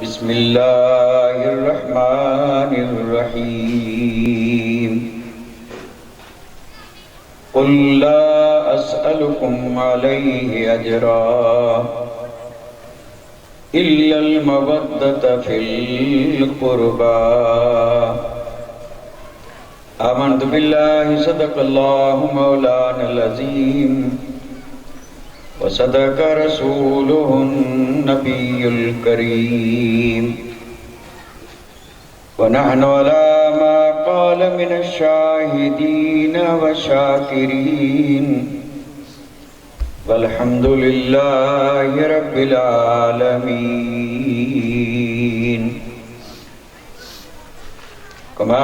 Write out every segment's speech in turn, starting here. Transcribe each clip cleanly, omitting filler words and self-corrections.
بسم اللہ الرحمن الرحیم قل لا اسألكم علیہ اجرا الا المودة فی القربى آمنت باللہ صدق اللہ مولانا العظیم وصدق رسوله النبي الكريم ونحن على ما قال من الشاهدين والشاكرين والحمد لله رب العالمين كما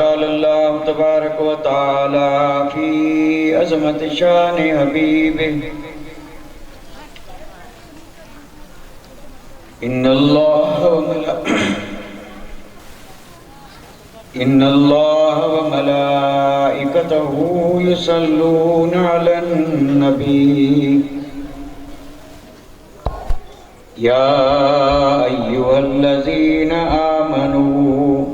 قال الله تبارك وتعالى في عظمة شان حبيبه إن الله وملائكته يصلون على النبي يا أيها الذين آمنوا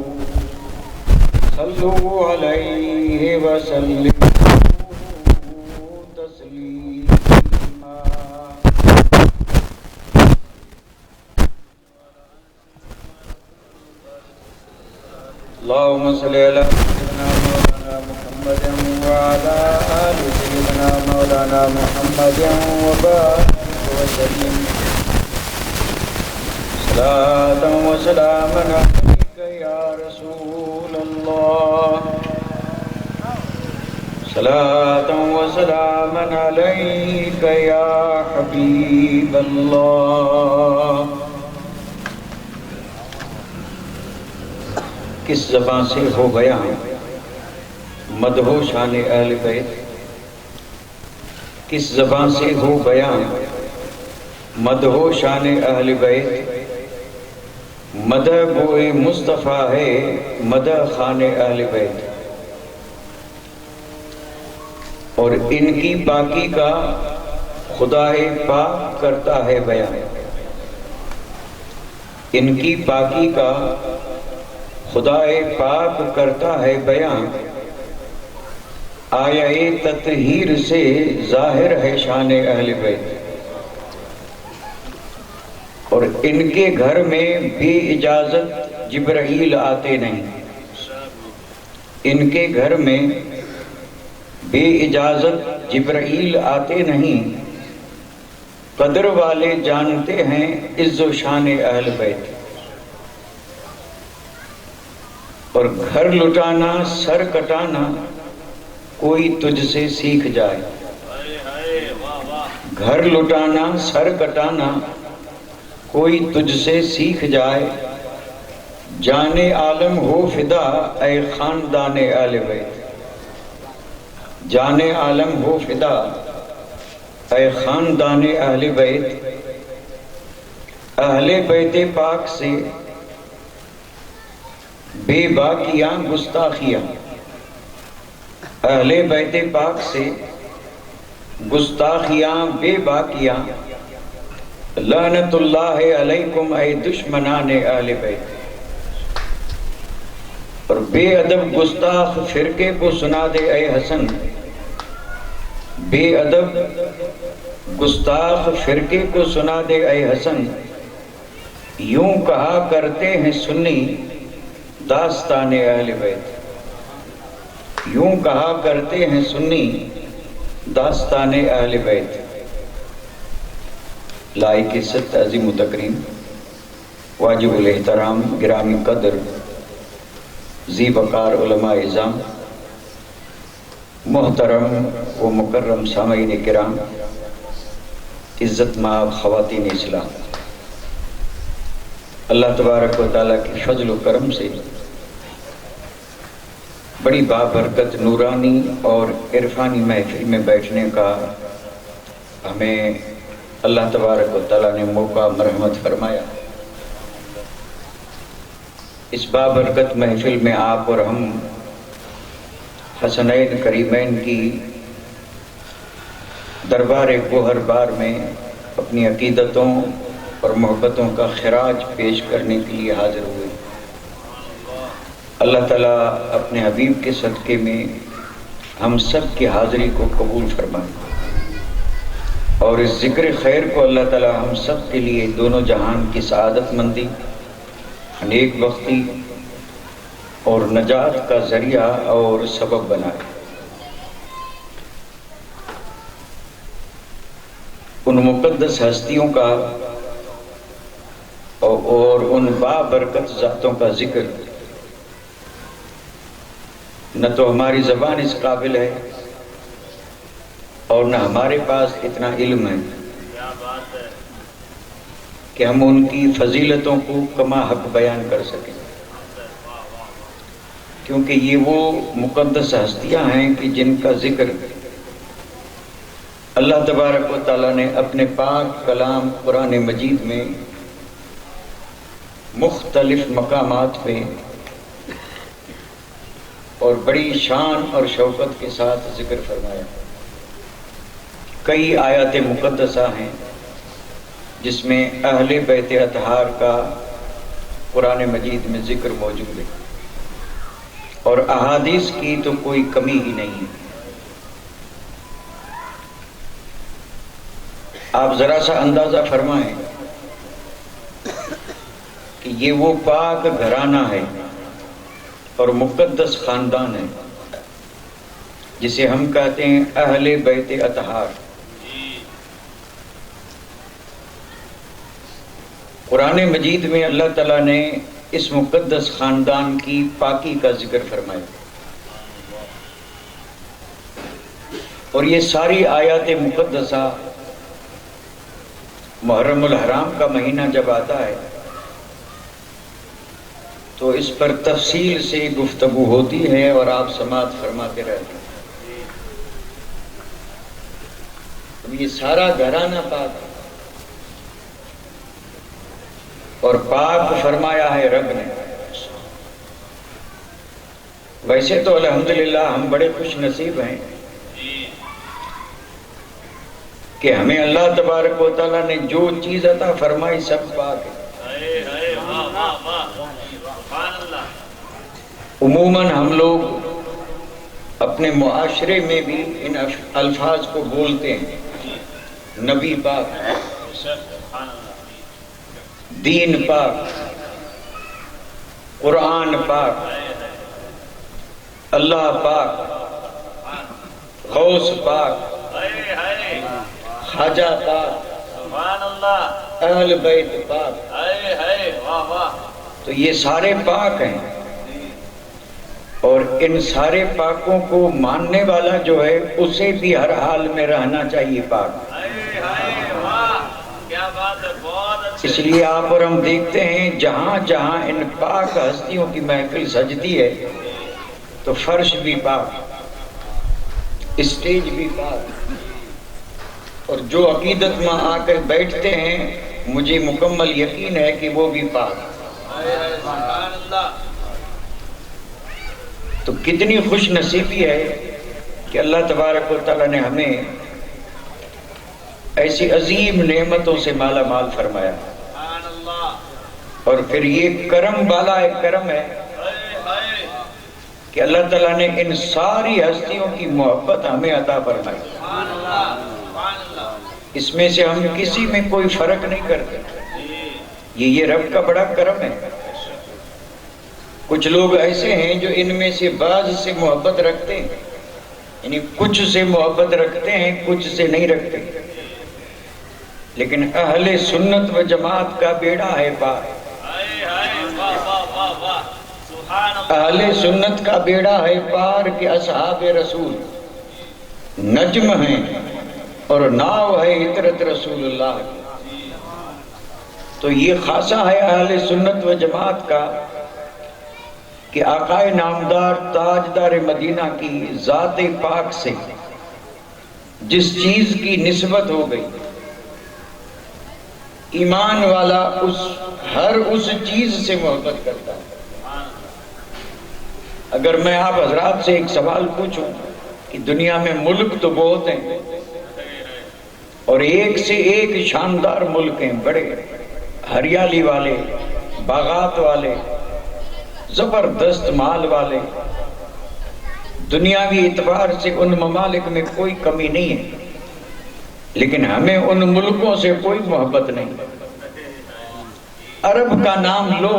صلوا عليه وسلموا تسليما اللهم صل على سيدنا مولانا محمد وعلى آل سيدنا مولانا محمد وبارك وسلم صلاة وسلاما عليك يا رسول الله صلاة وسلاما عليك يا حبيب الله کس زبان سے ہو گیا مدح و شان اہل بیت، کس زبان سے ہو گیا مدح و شان اہل بیت، مدح بوئے مصطفیٰ ہے مدح خان اہل بیت، اور ان کی پاکی کا خدا پاک کرتا ہے بیان، ان کی پاکی کا خدا پاک کرتا ہے بیان، آیا تطہیر سے ظاہر ہے شان اہل بیت، اور ان کے گھر میں بے اجازت جبرائیل آتے نہیں، ان کے گھر میں بے اجازت جبرائیل آتے نہیں، قدر والے جانتے ہیں عز و شان اہل بیت، اور گھر لٹانا سر کٹانا کوئی تجھ سے سیکھ جائے، گھر لٹانا سر کٹانا کوئی تجھ سے سیکھ جائے، جان عالم ہو فدا اے خاندان اہل بیت، جان عالم ہو فدا اے خاندان اہل بیت، اہل بیت پاک سے بے باکیاں گستاخیاں، اہل بیت پاک سے گستاخیاں بے باکیاں، لعنت اللہ علیکم اے دشمنان اہل بیت، اور بے ادب گستاخ فرقے کو سنا دے اے حسن، بے ادب گستاخ فرقے کو سنا دے اے حسن، یوں کہا کرتے ہیں سنی داستان اہل بیت، یوں کہا کرتے ہیں سنی داستان اہل بیت، لائق عزت عظیم و تکریم واجب الاحترام گرامی قدر ذی وقار علماء اعظام، محترم و مکرم سامعین کرام، عزت مآب خواتین اسلام، اللہ تبارک و تعالیٰ کی فضل و کرم سے بڑی بابرکت نورانی اور عرفانی محفل میں بیٹھنے کا ہمیں اللہ تبارک و تعالیٰ نے موقع مرحمت فرمایا۔ اس بابرکت محفل میں آپ اور ہم حسنین کریمین کی دربار گوہر بار میں اپنی عقیدتوں اور محبتوں کا خراج پیش کرنے کے لیے حاضر ہوئے۔ اللہ تعالیٰ اپنے حبیب کے صدقے میں ہم سب کی حاضری کو قبول فرمائے، اور اس ذکر خیر کو اللہ تعالیٰ ہم سب کے لیے دونوں جہان کی سعادت مندی، نیک بختی اور نجات کا ذریعہ اور سبب بنائے۔ ان مقدس ہستیوں کا اور ان بابرکت ذاتوں کا ذکر نہ تو ہماری زبان اس قابل ہے اور نہ ہمارے پاس اتنا علم ہے کہ ہم ان کی فضیلتوں کو کما حق بیان کر سکیں، کیونکہ یہ وہ مقدس ہستیاں ہیں کہ جن کا ذکر اللہ تبارک و تعالیٰ نے اپنے پاک کلام قرآن مجید میں مختلف مقامات پہ اور بڑی شان اور شوقت کے ساتھ ذکر فرمایا۔ کئی آیات مقدسہ ہیں جس میں اہل بیت اطہار کا قرآن مجید میں ذکر موجود ہے، اور احادیث کی تو کوئی کمی ہی نہیں ہے۔ آپ ذرا سا اندازہ فرمائیں کہ یہ وہ پاک گھرانہ ہے اور مقدس خاندان ہے جسے ہم کہتے ہیں اہل بیت اطہار۔ قرآن مجید میں اللہ تعالیٰ نے اس مقدس خاندان کی پاکی کا ذکر فرمایا، اور یہ ساری آیات مقدسہ محرم الحرام کا مہینہ جب آتا ہے تو اس پر تفصیل سے گفتگو ہوتی ہے اور آپ سماعت فرماتے رہتے ہیں۔ اب یہ سارا گھرانہ پاک ہے، اور پاک فرمایا ہے رب نے۔ ویسے تو الحمدللہ ہم بڑے خوش نصیب ہیں کہ ہمیں اللہ تبارک و تعالیٰ نے جو چیز عطا فرمائی سب پاک ہے۔ عموماً ہم لوگ اپنے معاشرے میں بھی ان الفاظ کو بولتے ہیں، نبی پاک، دین پاک، قرآن پاک، اللہ پاک، غوث پاک، خواجہ پاک، اہل بیت پاک۔ تو یہ سارے پاک ہیں، اور ان سارے پاکوں کو ماننے والا جو ہے اسے بھی ہر حال میں رہنا چاہیے پاک۔ اس لیے آپ اور ہم دیکھتے ہیں جہاں جہاں ان پاک ہستیوں کی محفل سجتی ہے تو فرش بھی پاک، اسٹیج بھی پاک، اور جو عقیدت میں آ کر بیٹھتے ہیں مجھے مکمل یقین ہے کہ وہ بھی پاک۔ تو کتنی خوش نصیبی ہے کہ اللہ تبارک و تعالیٰ نے ہمیں ایسی عظیم نعمتوں سے مالا مال فرمایا، اور پھر یہ کرم والا ایک کرم ہے کہ اللہ تعالیٰ نے ان ساری ہستیوں کی محبت ہمیں عطا فرمائی۔ اس میں سے ہم کسی میں کوئی فرق نہیں کرتے، یہ رب کا بڑا کرم ہے۔ کچھ لوگ ایسے ہیں جو ان میں سے بعض سے محبت رکھتے ہیں، یعنی کچھ سے محبت رکھتے ہیں، کچھ سے نہیں رکھتے، لیکن اہل سنت و جماعت کا بیڑا ہے پار۔ اہل سنت کا بیڑا ہے پار کہ اصحاب رسول نجم ہیں اور ناو ہے عطرت رسول اللہ کی۔ تو یہ خاصہ ہے اہل سنت و جماعت کا کہ آقا نامدار تاجدار مدینہ کی ذات پاک سے جس چیز کی نسبت ہو گئی، ایمان والا ہر اس چیز سے محبت کرتا ہے۔ اگر میں آپ حضرات سے ایک سوال پوچھوں کہ دنیا میں ملک تو بہت ہیں اور ایک سے ایک شاندار ملک ہیں، بڑے، ہریالی والے، باغات والے، زبردست مال والے، دنیاوی اعتبار سے ان ممالک میں کوئی کمی نہیں ہے، لیکن ہمیں ان ملکوں سے کوئی محبت نہیں۔ عرب کا نام لو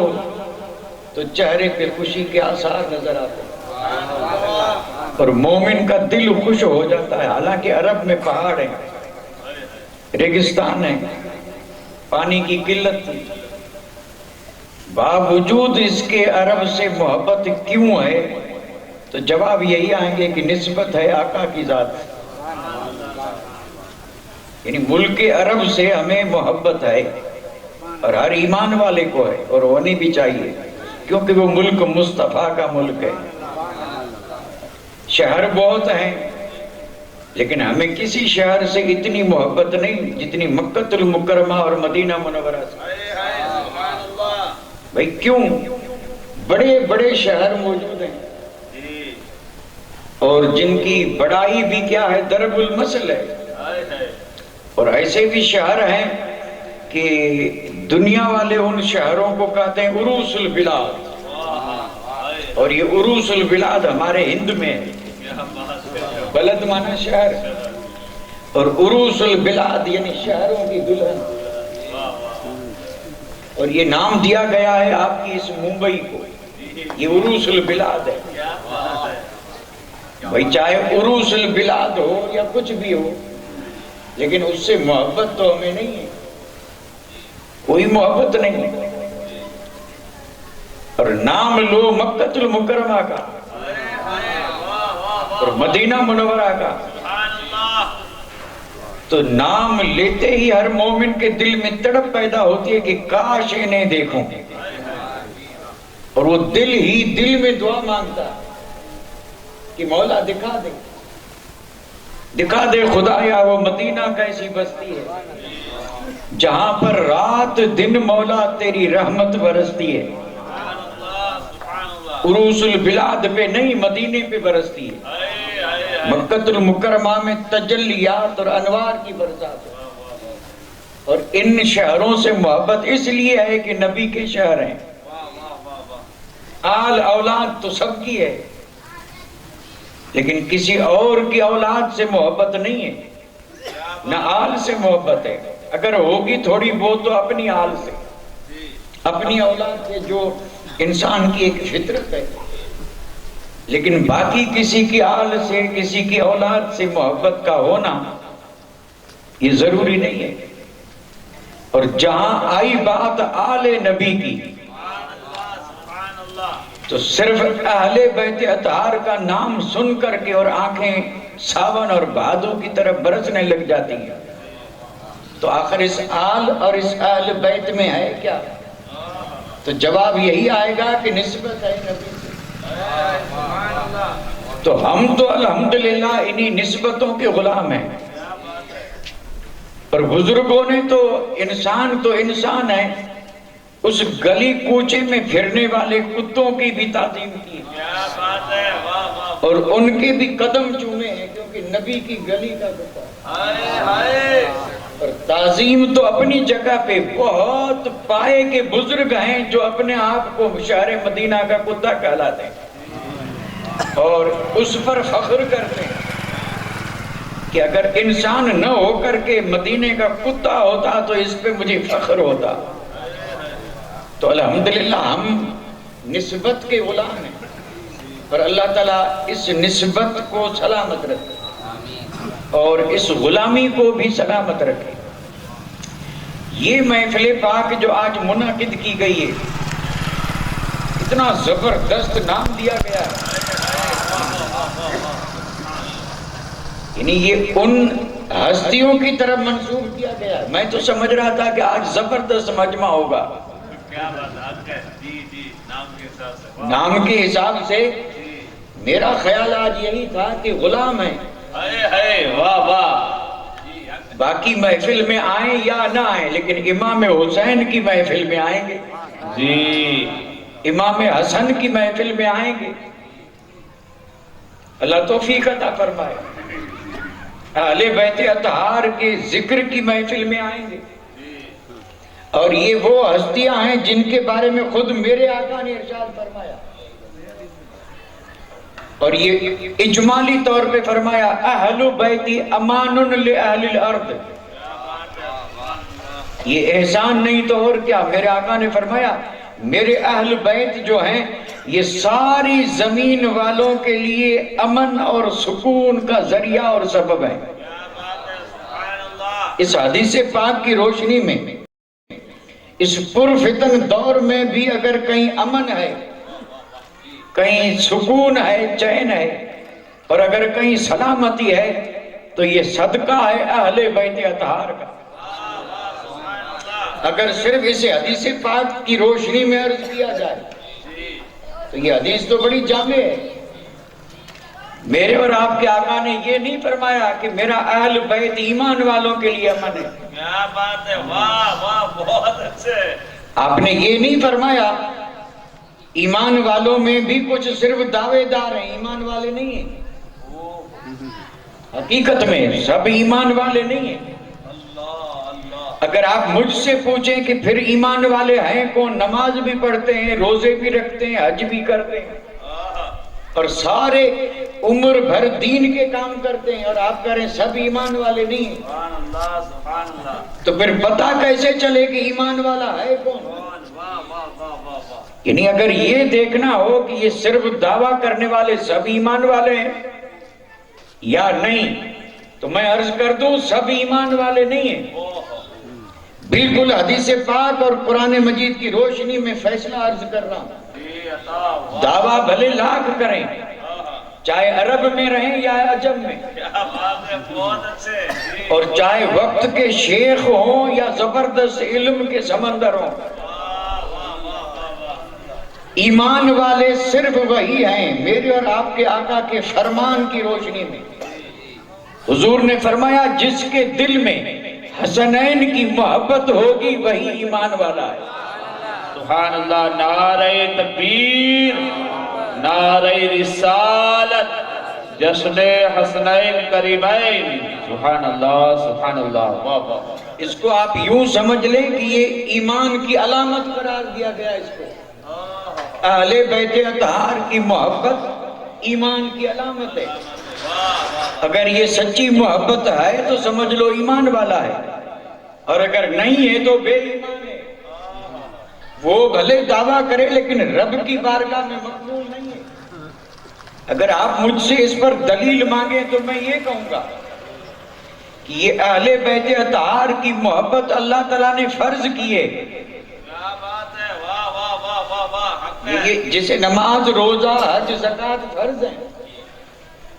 تو چہرے پہ خوشی کے آثار نظر آتے ہیں، اور مومن کا دل خوش ہو جاتا ہے۔ حالانکہ عرب میں پہاڑ ہیں، ریگستان ہے، پانی کی قلت تھی، باوجود اس کے عرب سے محبت کیوں ہے؟ تو جواب یہی آئیں گے کہ نسبت ہے آقا کی ذات، یعنی ملک عرب سے ہمیں محبت ہے، اور ہر ایمان والے کو ہے، اور ہونی بھی چاہیے، کیونکہ وہ ملک مصطفیٰ کا ملک ہے۔ شہر بہت ہیں، لیکن ہمیں کسی شہر سے اتنی محبت نہیں جتنی مکہ المکرمہ اور مدینہ منورہ سے۔ بھئی کیوں؟ بڑے بڑے شہر موجود ہیں، اور جن کی بڑائی بھی کیا ہے، ضرب المثل ہے، اور ایسے بھی شہر ہیں کہ دنیا والے ان شہروں کو کہتے ہیں عروس البلاد، اور یہ عروس البلاد ہمارے ہند میں ہے۔ بلد مانا شہر، اور عروس البلاد یعنی شہروں کی دلہن، اور یہ نام دیا گیا ہے آپ کی اس ممبئی کو، یہ عروس البلاد ہے۔ بھئی چاہے عروس البلاد ہو یا کچھ بھی ہو، لیکن اس سے محبت تو ہمیں نہیں ہے، کوئی محبت نہیں۔ اور نام لو مکہ المکرمہ کا اور مدینہ منورہ کا، تو نام لیتے ہی ہر مومن کے دل میں تڑپ پیدا ہوتی ہے کہ کاش انہیں دیکھوں، اور وہ دل ہی دل میں دعا مانگتا ہے کہ مولا دکھا دے، دکھا دے خدایا وہ مدینہ کیسی بستی ہے جہاں پر رات دن مولا تیری رحمت برستی ہے۔ عروس البلاد پہ نہیں، مدینے پہ برستی ہے۔ مکہ المکرمہ میں تجلیات اور انوار کی برسات ہے، اور ان شہروں سے محبت اس لیے ہے کہ نبی کے شہر ہیں۔ آل اولاد تو سب کی ہے، لیکن کسی اور کی اولاد سے محبت نہیں ہے، نہ آل سے محبت ہے۔ اگر ہوگی تھوڑی بہت تو اپنی آل سے، اپنی اولاد سے، جو انسان کی ایک فطرت ہے، لیکن باقی کسی کی آل سے، کسی کی اولاد سے محبت کا ہونا یہ ضروری نہیں ہے۔ اور جہاں آئی بات آل نبی کی، تو صرف اہل بیت اطہار کا نام سن کر کے اور آنکھیں ساون اور بھادوں کی طرف برسنے لگ جاتی ہیں۔ تو آخر اس آل اور اس اہل بیت میں ہے کیا؟ تو جواب یہی آئے گا کہ نسبت ہے نبی سے۔ تو ہم تو الحمدللہ انہی نسبتوں کے غلام ہیں، اور بزرگوں نے تو انسان ہے، اس گلی کوچے میں پھرنے والے کتوں کی بھی تعظیم کی، اور ان کے بھی قدم چومے ہیں، کیونکہ نبی کی گلی کا کتا۔ اور تعظیم تو اپنی جگہ پہ بہت پائے کے بزرگ ہیں جو اپنے آپ کو شہر مدینہ کا کتا کہلاتے ہیں، اور اس پر فخر کرتے ہیں کہ اگر انسان نہ ہو کر کے مدینے کا کتا ہوتا تو اس پہ مجھے فخر ہوتا۔ تو الحمدللہ ہم نسبت کے غلام ہیں، اور اللہ تعالیٰ اس نسبت کو سلامت رکھے اور اس غلامی کو بھی سلامت رکھے۔ یہ محفل پاک جو آج منعقد کی گئی ہے، اتنا زبردست نام دیا گیا ہے، یعنی یہ ان ہستیوں کی طرف منسوب کیا گیا ہے۔ میں تو سمجھ رہا تھا کہ آج زبردست مجمع ہوگا، نام کے حساب سے میرا خیال آج یہی تھا کہ غلام ہیں۔ واہ واہ، باقی محفل میں آئیں یا نہ آئیں، لیکن امام حسین کی محفل میں آئیں گے، جی امام حسن کی محفل میں آئیں گے۔ اللہ توفیق عطا فرمائے۔ اہل بیت اطہار کے ذکر کی محفل میں آئیں گے، اور یہ وہ ہستیاں ہیں جن کے بارے میں خود میرے آقا نے ارشاد فرمایا، اور یہ اجمالی طور پہ فرمایا اہل بیتی امان لأہل الارض۔ یہ احسان نہیں تو اور کیا، میرے آقا نے فرمایا میرے اہل بیت جو ہیں یہ ساری زمین والوں کے لیے امن اور سکون کا ذریعہ اور سبب ہے۔ اس حدیث پاک کی روشنی میں اس پرفتن دور میں بھی اگر کہیں امن ہے، کہیں سکون ہے، چین ہے، اور اگر کہیں سلامتی ہے تو یہ صدقہ ہے اہل بیت اطہار کا۔ اگر صرف اسے حدیث پاک کی روشنی میں عرض کیا جائے تو یہ حدیث تو بڑی جامع ہے۔ میرے اور آپ کے آقا نے یہ نہیں فرمایا کہ میرا اہل بیت ایمان والوں کے لیے امن ہے، کیا بات ہے، واہ واہ، بہت اچھے۔ آپ نے یہ نہیں فرمایا ایمان والوں میں بھی کچھ صرف دعوے دار ہیں، ایمان والے نہیں ہیں۔ حقیقت میں سب ایمان والے نہیں ہیں۔ اگر آپ مجھ سے پوچھیں کہ پھر ایمان والے ہیں کون، نماز بھی پڑھتے ہیں، روزے بھی رکھتے ہیں، حج بھی کرتے ہیں، اور سارے عمر بھر دین کے کام کرتے ہیں، اور آپ کہہ رہے ہیں سب ایمان والے نہیں ہیں، سبحان اللہ، سبحان اللہ۔ تو پھر پتہ کیسے چلے کہ ایمان والا ہے کون؟ واہ واہ واہ واہ واہ۔ یعنی اگر یہ دیکھنا ہو کہ یہ صرف دعویٰ کرنے والے سب ایمان والے ہیں یا نہیں، تو میں عرض کر دوں سب ایمان والے نہیں ہیں۔ بالکل حدیث پاک اور قرآن مجید کی روشنی میں فیصلہ عرض کر رہا ہوں۔ دعویٰ بھلے لاکھ کریں، چاہے عرب میں رہیں یا عجم میں، کیا بات ہے، بہت اچھے۔ اور چاہے وقت کے شیخ ہوں یا زبردست علم کے سمندر ہوں، ایمان والے صرف وہی ہیں میرے اور آپ کے آقا کے فرمان کی روشنی میں۔ حضور نے فرمایا جس کے دل میں حسنین کی محبت ہوگی وہی ایمان والا ہے۔ سبحان اللہ، نعرہ تکبیر، نعرہ رسالت، جشن حسنین قریبین، سبحان اللہ سبحان اللہ، واہ واہ۔ اس کو آپ یوں سمجھ لیں کہ یہ ایمان کی علامت قرار دیا گیا اس کو۔ اہل بیت اطہار کی محبت ایمان کی علامت ہے۔ اگر یہ سچی محبت ہے تو سمجھ لو ایمان والا ہے، اور اگر نہیں ہے تو بے ایمان ہے۔ وہ بھلے دعویٰ کرے لیکن رب کی بارگاہ میں مقبول نہیں ہے۔ اگر آپ مجھ سے اس پر دلیل مانگیں تو میں یہ کہوں گا کہ یہ اہل بیت اطہار کی محبت اللہ تعالیٰ نے فرض کی ہے۔ کیا بات ہے، واہ واہ واہ واہ واہ، حق ہے۔ یہ جیسے نماز، روزہ، حج، زکوٰۃ فرض ہیں،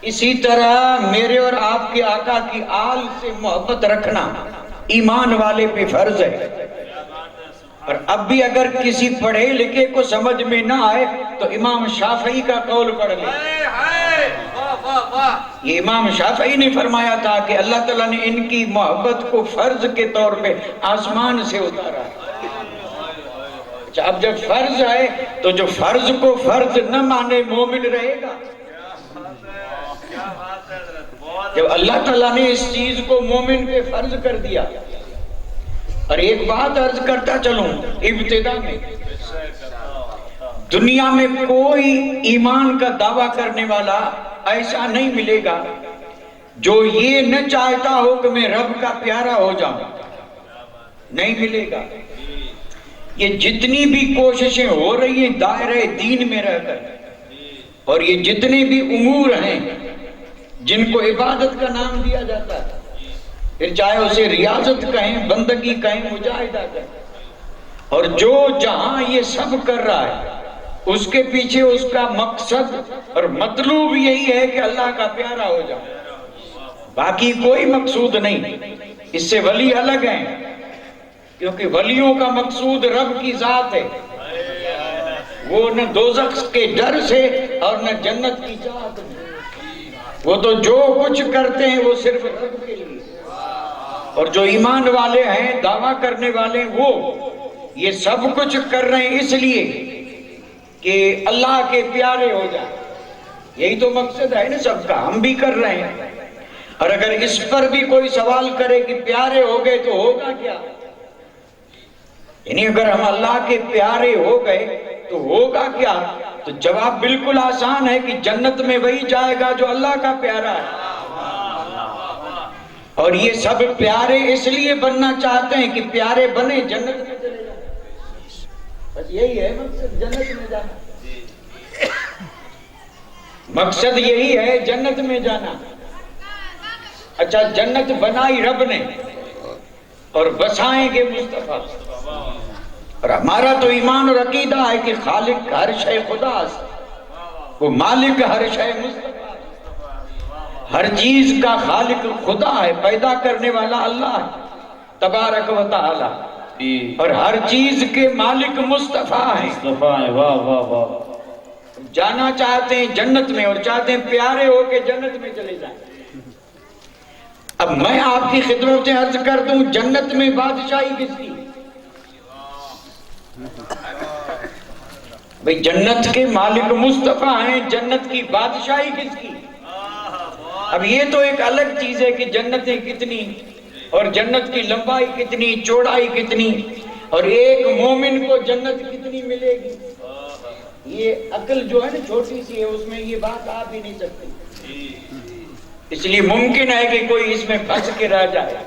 اسی طرح میرے اور آپ کے آقا کی آل سے محبت رکھنا ایمان والے پہ فرض ہے۔ اور اب بھی اگر کسی پڑھے لکھے کو سمجھ میں نہ آئے تو امام شافعی کا قول پڑھ لے۔ واہ واہ واہ۔ یہ امام شافعی نے فرمایا تھا کہ اللہ تعالیٰ نے ان کی محبت کو فرض کے طور پہ آسمان سے اتارا۔ اب جب فرض ہے تو جو فرض کو فرض نہ مانے مومن رہے گا؟ جب اللہ تعالیٰ نے اس چیز کو مومن پہ فرض کر دیا۔ اور ایک بات عرض کرتا چلوں ابتدا میں، دنیا میں کوئی ایمان کا دعویٰ کرنے والا ایسا نہیں ملے گا جو یہ نہ چاہتا ہو کہ میں رب کا پیارا ہو جاؤں، نہیں ملے گا۔ یہ جتنی بھی کوششیں ہو رہی ہیں دائرہ دین میں رہ کر، اور یہ جتنے بھی امور ہیں جن کو عبادت کا نام دیا جاتا ہے، پھر چاہے اسے ریاضت کہیں، بندگی کہیں، مجاہدہ کہیں، اور جو جہاں یہ سب کر رہا ہے اس کے پیچھے اس کا مقصد اور مطلوب یہی ہے کہ اللہ کا پیارا ہو جائے، باقی کوئی مقصود نہیں۔ اس سے ولی الگ ہیں، کیونکہ ولیوں کا مقصود رب کی ذات ہے، وہ نہ دوزخ کے ڈر سے اور نہ جنت کی چاہت میں، وہ تو جو کچھ کرتے ہیں وہ صرف رب کے لیے۔ اور جو ایمان والے ہیں، دعویٰ کرنے والے، وہ یہ سب کچھ کر رہے ہیں اس لیے کہ اللہ کے پیارے ہو جائیں، یہی تو مقصد ہے نا سب کا، ہم بھی کر رہے ہیں۔ اور اگر اس پر بھی کوئی سوال کرے کہ پیارے ہو گئے تو ہوگا کیا؟ یعنی اگر ہم اللہ کے پیارے ہو گئے تو ہوگا کیا؟ تو جواب بالکل آسان ہے کہ جنت میں وہی جائے گا جو اللہ کا پیارا ہے. اور یہ سب پیارے اس لیے بننا چاہتے ہیں کہ پیارے بنے جنت میں چلے جائیں. بس یہی ہے مقصد، جنت میں جانا. مقصد یہی ہے جنت میں جانا. اچھا، جنت بنائی رب نے اور بسائیں گے مصطفیٰ. اور ہمارا تو ایمان اور عقیدہ ہے کہ خالق ہر شے خدا سے، وہ مالک ہر شے مصطفیٰ، ہر چیز کا خالق خدا ہے، پیدا کرنے والا اللہ ہے تبارک و تعالی، اور ہر چیز کے مالک مصطفیٰ ہیں. واہ واہ واہ. جانا چاہتے ہیں جنت میں اور چاہتے ہیں پیارے ہو کے جنت میں چلے جائیں. اب میں آپ کی خدمت سے عرض کر دوں، جنت میں بادشاہی کس کی؟ بھئی جنت کے مالک مصطفیٰ ہیں، جنت کی بادشاہی کس کی؟ اب یہ تو ایک الگ چیز ہے کہ جنتیں کتنی اور جنت کی لمبائی کتنی، چوڑائی کتنی، اور ایک مومن کو جنت کتنی ملے گی. یہ عقل جو ہے نا چھوٹی سی ہے، اس میں یہ بات آپ ہی نہیں سکتے. اس لیے ممکن ہے کہ کوئی اس میں پھنس کے رہ جائے.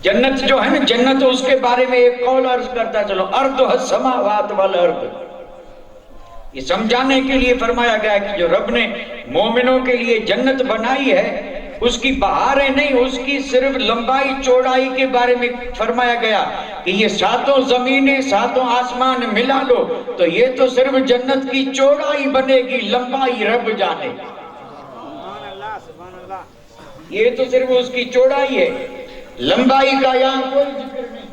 جنت جو ہے نا، جنت اس کے بارے میں ایک قول عرض کرتا چلو، ارض السماوات والارض. یہ سمجھانے کے لیے فرمایا گیا کہ جو رب نے مومنوں کے لیے جنت بنائی ہے اس کی بہاریں نہیں، اس کی صرف لمبائی چوڑائی کے بارے میں فرمایا گیا کہ یہ ساتوں زمینیں ساتوں آسمان ملا لو تو یہ تو صرف جنت کی چوڑائی بنے گی، لمبائی رب جانے. یہ تو صرف اس کی چوڑائی ہے، لمبائی کا یہاں کوئی ذکر نہیں.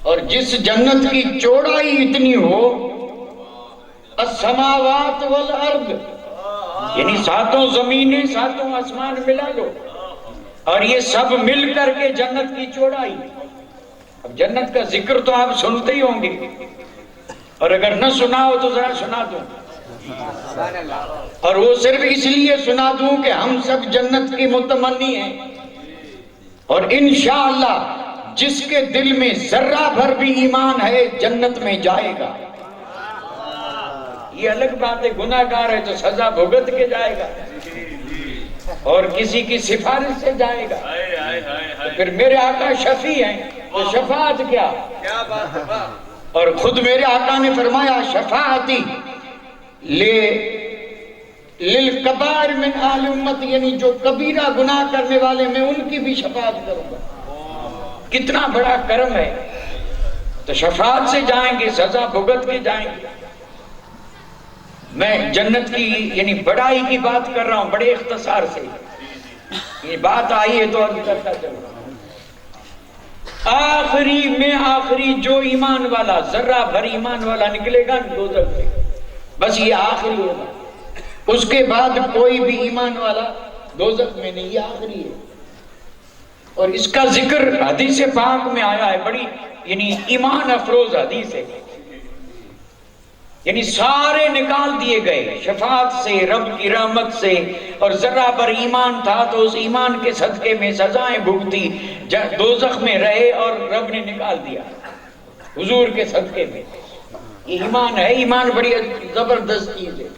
اور جس جنت کی چوڑائی اتنی ہو، السماوات والارض، یعنی ساتوں زمینیں ساتوں آسمان ملا لو، اور یہ سب مل کر کے جنت کی چوڑائی. اب جنت کا ذکر تو آپ سنتے ہی ہوں گے، اور اگر نہ سنا ہو تو ذرا سنا دوں. اور وہ صرف اس لیے سنا دوں کہ ہم سب جنت کی متمنی ہیں، اور انشاءاللہ جس کے دل میں ذرہ بھر بھی ایمان ہے جنت میں جائے گا. یہ الگ بات ہے، گناہ گار ہے تو سزا بھگت کے جائے گا اور کسی کی سفارش سے جائے گا. تو پھر میرے آقا شفیع ہیں تو شفاعت کیا؟ اور خود میرے آقا نے فرمایا شفاعتی للکبائر من آل امت، یعنی جو کبیرہ گناہ کرنے والے میں ان کی بھی شفاعت کروں گا. کتنا بڑا کرم ہے. تو شفاعت سے جائیں گے، سزا بھگت کے جائیں گے. میں جنت کی یعنی بڑائی کی بات کر رہا ہوں بڑے اختصار سے، یہ بات آئی ہے تو عرض کرتا چلوں. آخری میں آخری جو ایمان والا، ذرہ بھر ایمان والا نکلے گا دوزخ سے، بس یہ آخری ہوگا. اس کے بعد کوئی بھی ایمان والا دوزخ میں نہیں، یہ آخری ہے. اور اس کا ذکر حدیث پاک میں آیا ہے، بڑی یعنی ایمان افروز حدیث ہے. یعنی سارے نکال دیے گئے شفاعت سے، رب کی رحمت سے، اور ذرہ پر ایمان تھا تو اس ایمان کے صدقے میں سزائیں بھگتی، دوزخ میں رہے اور رب نے نکال دیا حضور کے صدقے میں. یہ ایمان ہے. ایمان بڑی زبردست چیز ہے.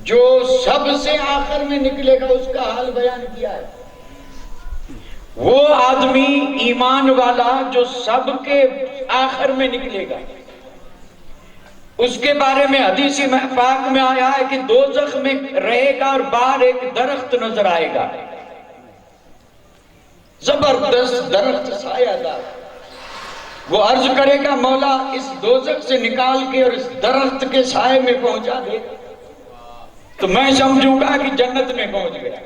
جو سب سے آخر میں نکلے گا اس کا حال بیان کیا ہے. وہ آدمی ایمان والا جو سب کے آخر میں نکلے گا، اس کے بارے میں حدیث پاک میں آیا ہے کہ دوزخ میں رہے گا اور باہر ایک درخت نظر آئے گا، زبردست درخت سایہ دار. وہ عرض کرے گا مولا اس دوزخ سے نکال کے اور اس درخت کے سائے میں پہنچا دے، تو میں سمجھوں گا کہ جنت میں پہنچ گیا.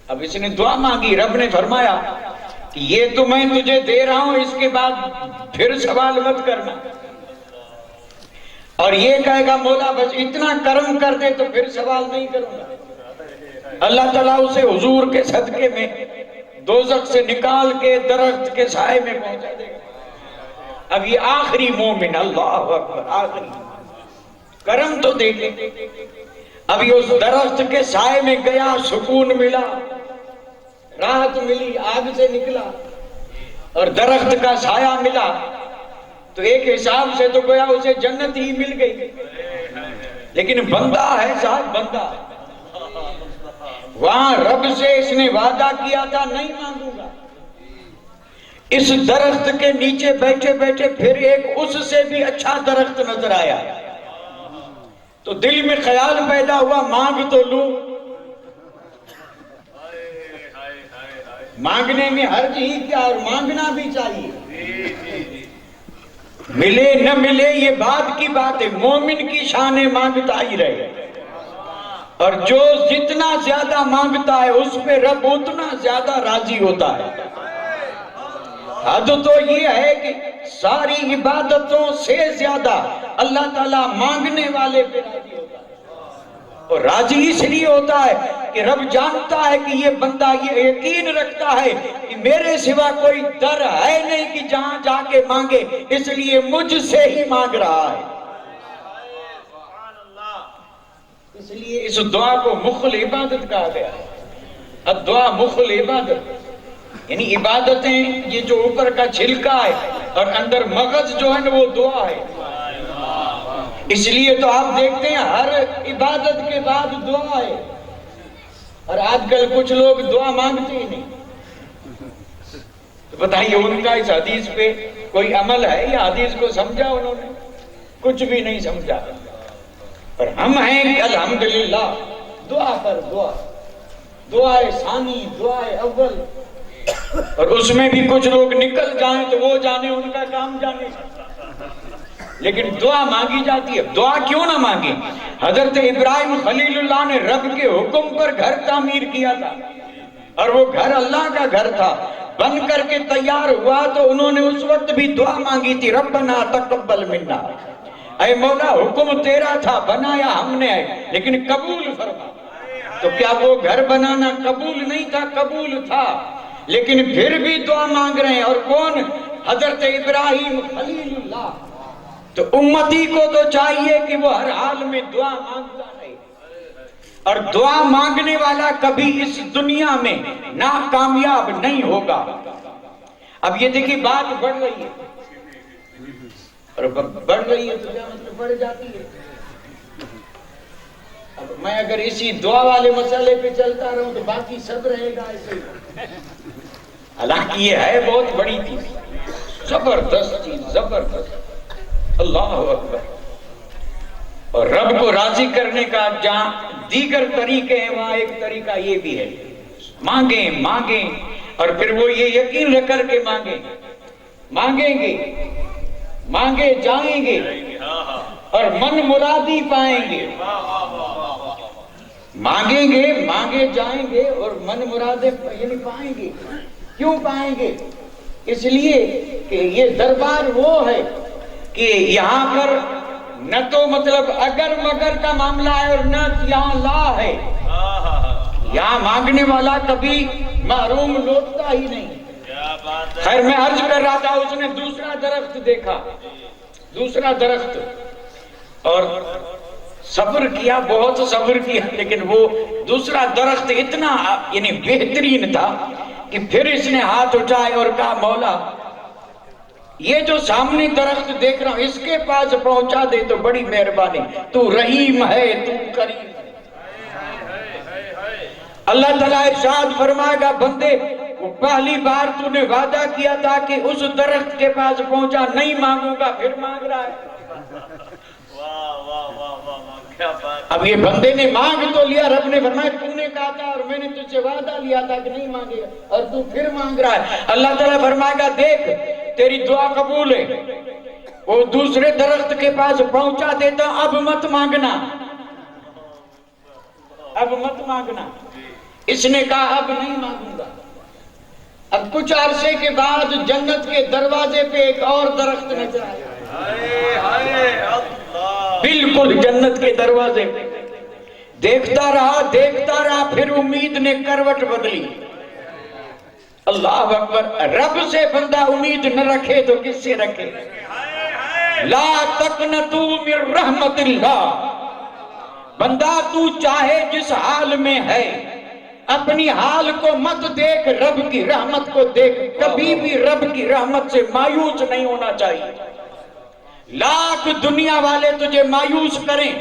اب اس نے دعا مانگی، رب نے فرمایا کہ یہ تو میں تجھے دے رہا ہوں، اس کے بعد پھر سوال مت کرنا. اور یہ کہے گا مولا بس اتنا کرم کر دے تو پھر سوال نہیں کروں گا. اللہ تعالیٰ اسے حضور کے صدقے میں دوزخ سے نکال کے درخت کے سائے میں پہنچا دے گا. اب یہ آخری مومن، اللہ اکبر، آخری کرم تو دیکھیں. اب یہ اس درخت کے سائے میں گیا، سکون ملا، راحت ملی، آگ سے نکلا. اور درخت کا سایہ ملا تو ایک حساب سے تو گویا اسے جنت ہی مل گئی، لیکن بندہ ہے صاحب، بندہ وہاں رب سے اس نے وعدہ کیا تھا نہیں مانگوں گا، اس درخت کے نیچے بیٹھے بیٹھے پھر ایک اس سے بھی اچھا درخت نظر آیا تو دل میں خیال پیدا ہوا مانگ تو لوں، مانگنے میں حرج ہی کیا، اور مانگنا بھی چاہیے، ملے نہ ملے یہ بعد کی بات ہے، مومن کی شان مانگتا ہی رہے، اور جو جتنا زیادہ مانگتا ہے اس پہ رب اتنا زیادہ راضی ہوتا ہے۔ حد تو یہ ہے کہ ساری عبادتوں سے زیادہ اللہ تعالیٰ مانگنے والے پہ راضی ہوتا ہے، اور راضی اس لیے ہوتا ہے کہ رب جانتا ہے کہ یہ بندہ یہ یقین رکھتا ہے کہ میرے سوا کوئی در ہے نہیں کہ جہاں جا کے مانگے، اس لیے مجھ سے ہی مانگ رہا ہے، اس لیے اس دعا کو مخل عبادت کہا گیا ہے۔ الدعا مخل عبادت، یعنی عبادتیں یہ جو اوپر کا چھلکا ہے اور اندر مغز جو ہے وہ دعا ہے، اس لیے تو آپ دیکھتے ہیں ہر عبادت کے بعد دعا ہے، اور آج کل کچھ لوگ دعا مانگتے ہی نہیں، تو بتائیے ان کا اس حدیث پہ کوئی عمل ہے یا حدیث کو سمجھا انہوں نے؟ کچھ بھی نہیں سمجھا، پر ہم ہیں کہ الحمدللہ دعا پر دعا، دعائے ثانی، دعائے اول، اور اس میں بھی کچھ لوگ نکل جائیں تو وہ جانے، ان کا کام جانے، لیکن دعا مانگی جاتی ہے۔ دعا کیوں نہ مانگے؟ حضرت ابراہیم خلیل اللہ نے رب کے حکم پر گھر تعمیر کیا تھا، اور وہ گھر اللہ کا گھر تھا، بن کر کے تیار ہوا تو انہوں نے اس وقت بھی دعا مانگی تھی، ربنا تقبل منا، اے مولا حکم تیرا تھا، بنایا ہم نے ہے لیکن قبول فرما۔ تو کیا وہ گھر بنانا قبول نہیں تھا؟ قبول تھا، لیکن پھر بھی دعا مانگ رہے ہیں، اور کون؟ حضرت ابراہیم خلیل اللہ۔ تو امتی کو تو چاہیے کہ وہ ہر حال میں دعا مانگتا رہے، اور دعا مانگنے والا کبھی اس دنیا میں ناکامیاب نہیں ہوگا۔ اب یہ دیکھیں بات بڑھ رہی ہے، اور بڑھ رہی ہے تو کیا مطلب بڑھ جاتی ہے؟ اب میں اگر اسی دعا والے مسئلے پہ چلتا رہوں تو باقی سب رہے گا ایسے ہی، حالانکہ یہ ہے بہت بڑی چیز، زبردست چیز، زبردست، اللہ اکبر۔ اور رب کو راضی کرنے کا جہاں دیگر طریقے ہیں وہاں ایک طریقہ یہ بھی ہے، مانگیں مانگیں، اور پھر وہ یہ یقین رکھ کر کے مانگیں، مانگیں گے، مانگے جائیں گے، اور من مرادی پائیں گے، مانگیں گے، مانگے جائیں گے، اور من مرادی یعنی پائیں گے۔ کیوں پائیں گے؟ اس لیے کہ یہ دربار وہ ہے کہ یہاں پر نہ تو مطلب اگر مگر کا معاملہ ہے، اور نہ یہاں لا ہے، یہاں مانگنے والا کبھی محروم لوٹتا ہی نہیں۔ خیر میں عرض کر رہا تھا، اس نے دوسرا درخت دیکھا، دوسرا درخت، اور صبر کیا، بہت صبر کیا، لیکن وہ دوسرا درخت اتنا یعنی بہترین تھا کہ پھر اس نے ہاتھ اٹھائے اور کہا مولا یہ جو سامنے درخت دیکھ رہا ہوں اس کے پاس پہنچا دے تو بڑی مہربانی، تو رحیم ہے، تو کریم ہے۔ اللہ تعالیٰ ارشاد فرمائے گا بندے وہ پہلی بار تو نے وعدہ کیا تھا کہ اس درخت کے پاس پہنچا، نہیں مانگوں گا، پھر مانگ رہا ہے۔ اب یہ بندے نے مانگ تو لیا، رب نے فرمایا تو نے کہا تھا اور میں نے تجھ سے وعدہ لیا تھا کہ نہیں مانگے گا، اور تو پھر مانگ رہا ہے۔ اللہ تعالیٰ فرمائے گا دیکھ تیری دعا قبول ہے، وہ دوسرے درخت کے پاس پہنچا دیتا، اب مت مانگنا، اب مت مانگنا۔ اس نے کہا اب نہیں مانگوں گا۔ اب کچھ عرصے کے بعد جنت کے دروازے پہ ایک اور درخت نظر آیا، بالکل جنت کے دروازے پہ۔ دیکھتا رہا، پھر امید نے کروٹ بدلی۔ اللہ اکبر، رب سے بندہ امید نہ رکھے تو کس سے رکھے؟ لا تقنطوا من رحمت اللہ، بندہ تو چاہے جس حال میں ہے اپنی حال کو مت دیکھ، رب کی رحمت کو دیکھ. کبھی بھی رب کی رحمت سے مایوس نہیں ہونا چاہیے. لاکھ دنیا والے تجھے مایوس کریں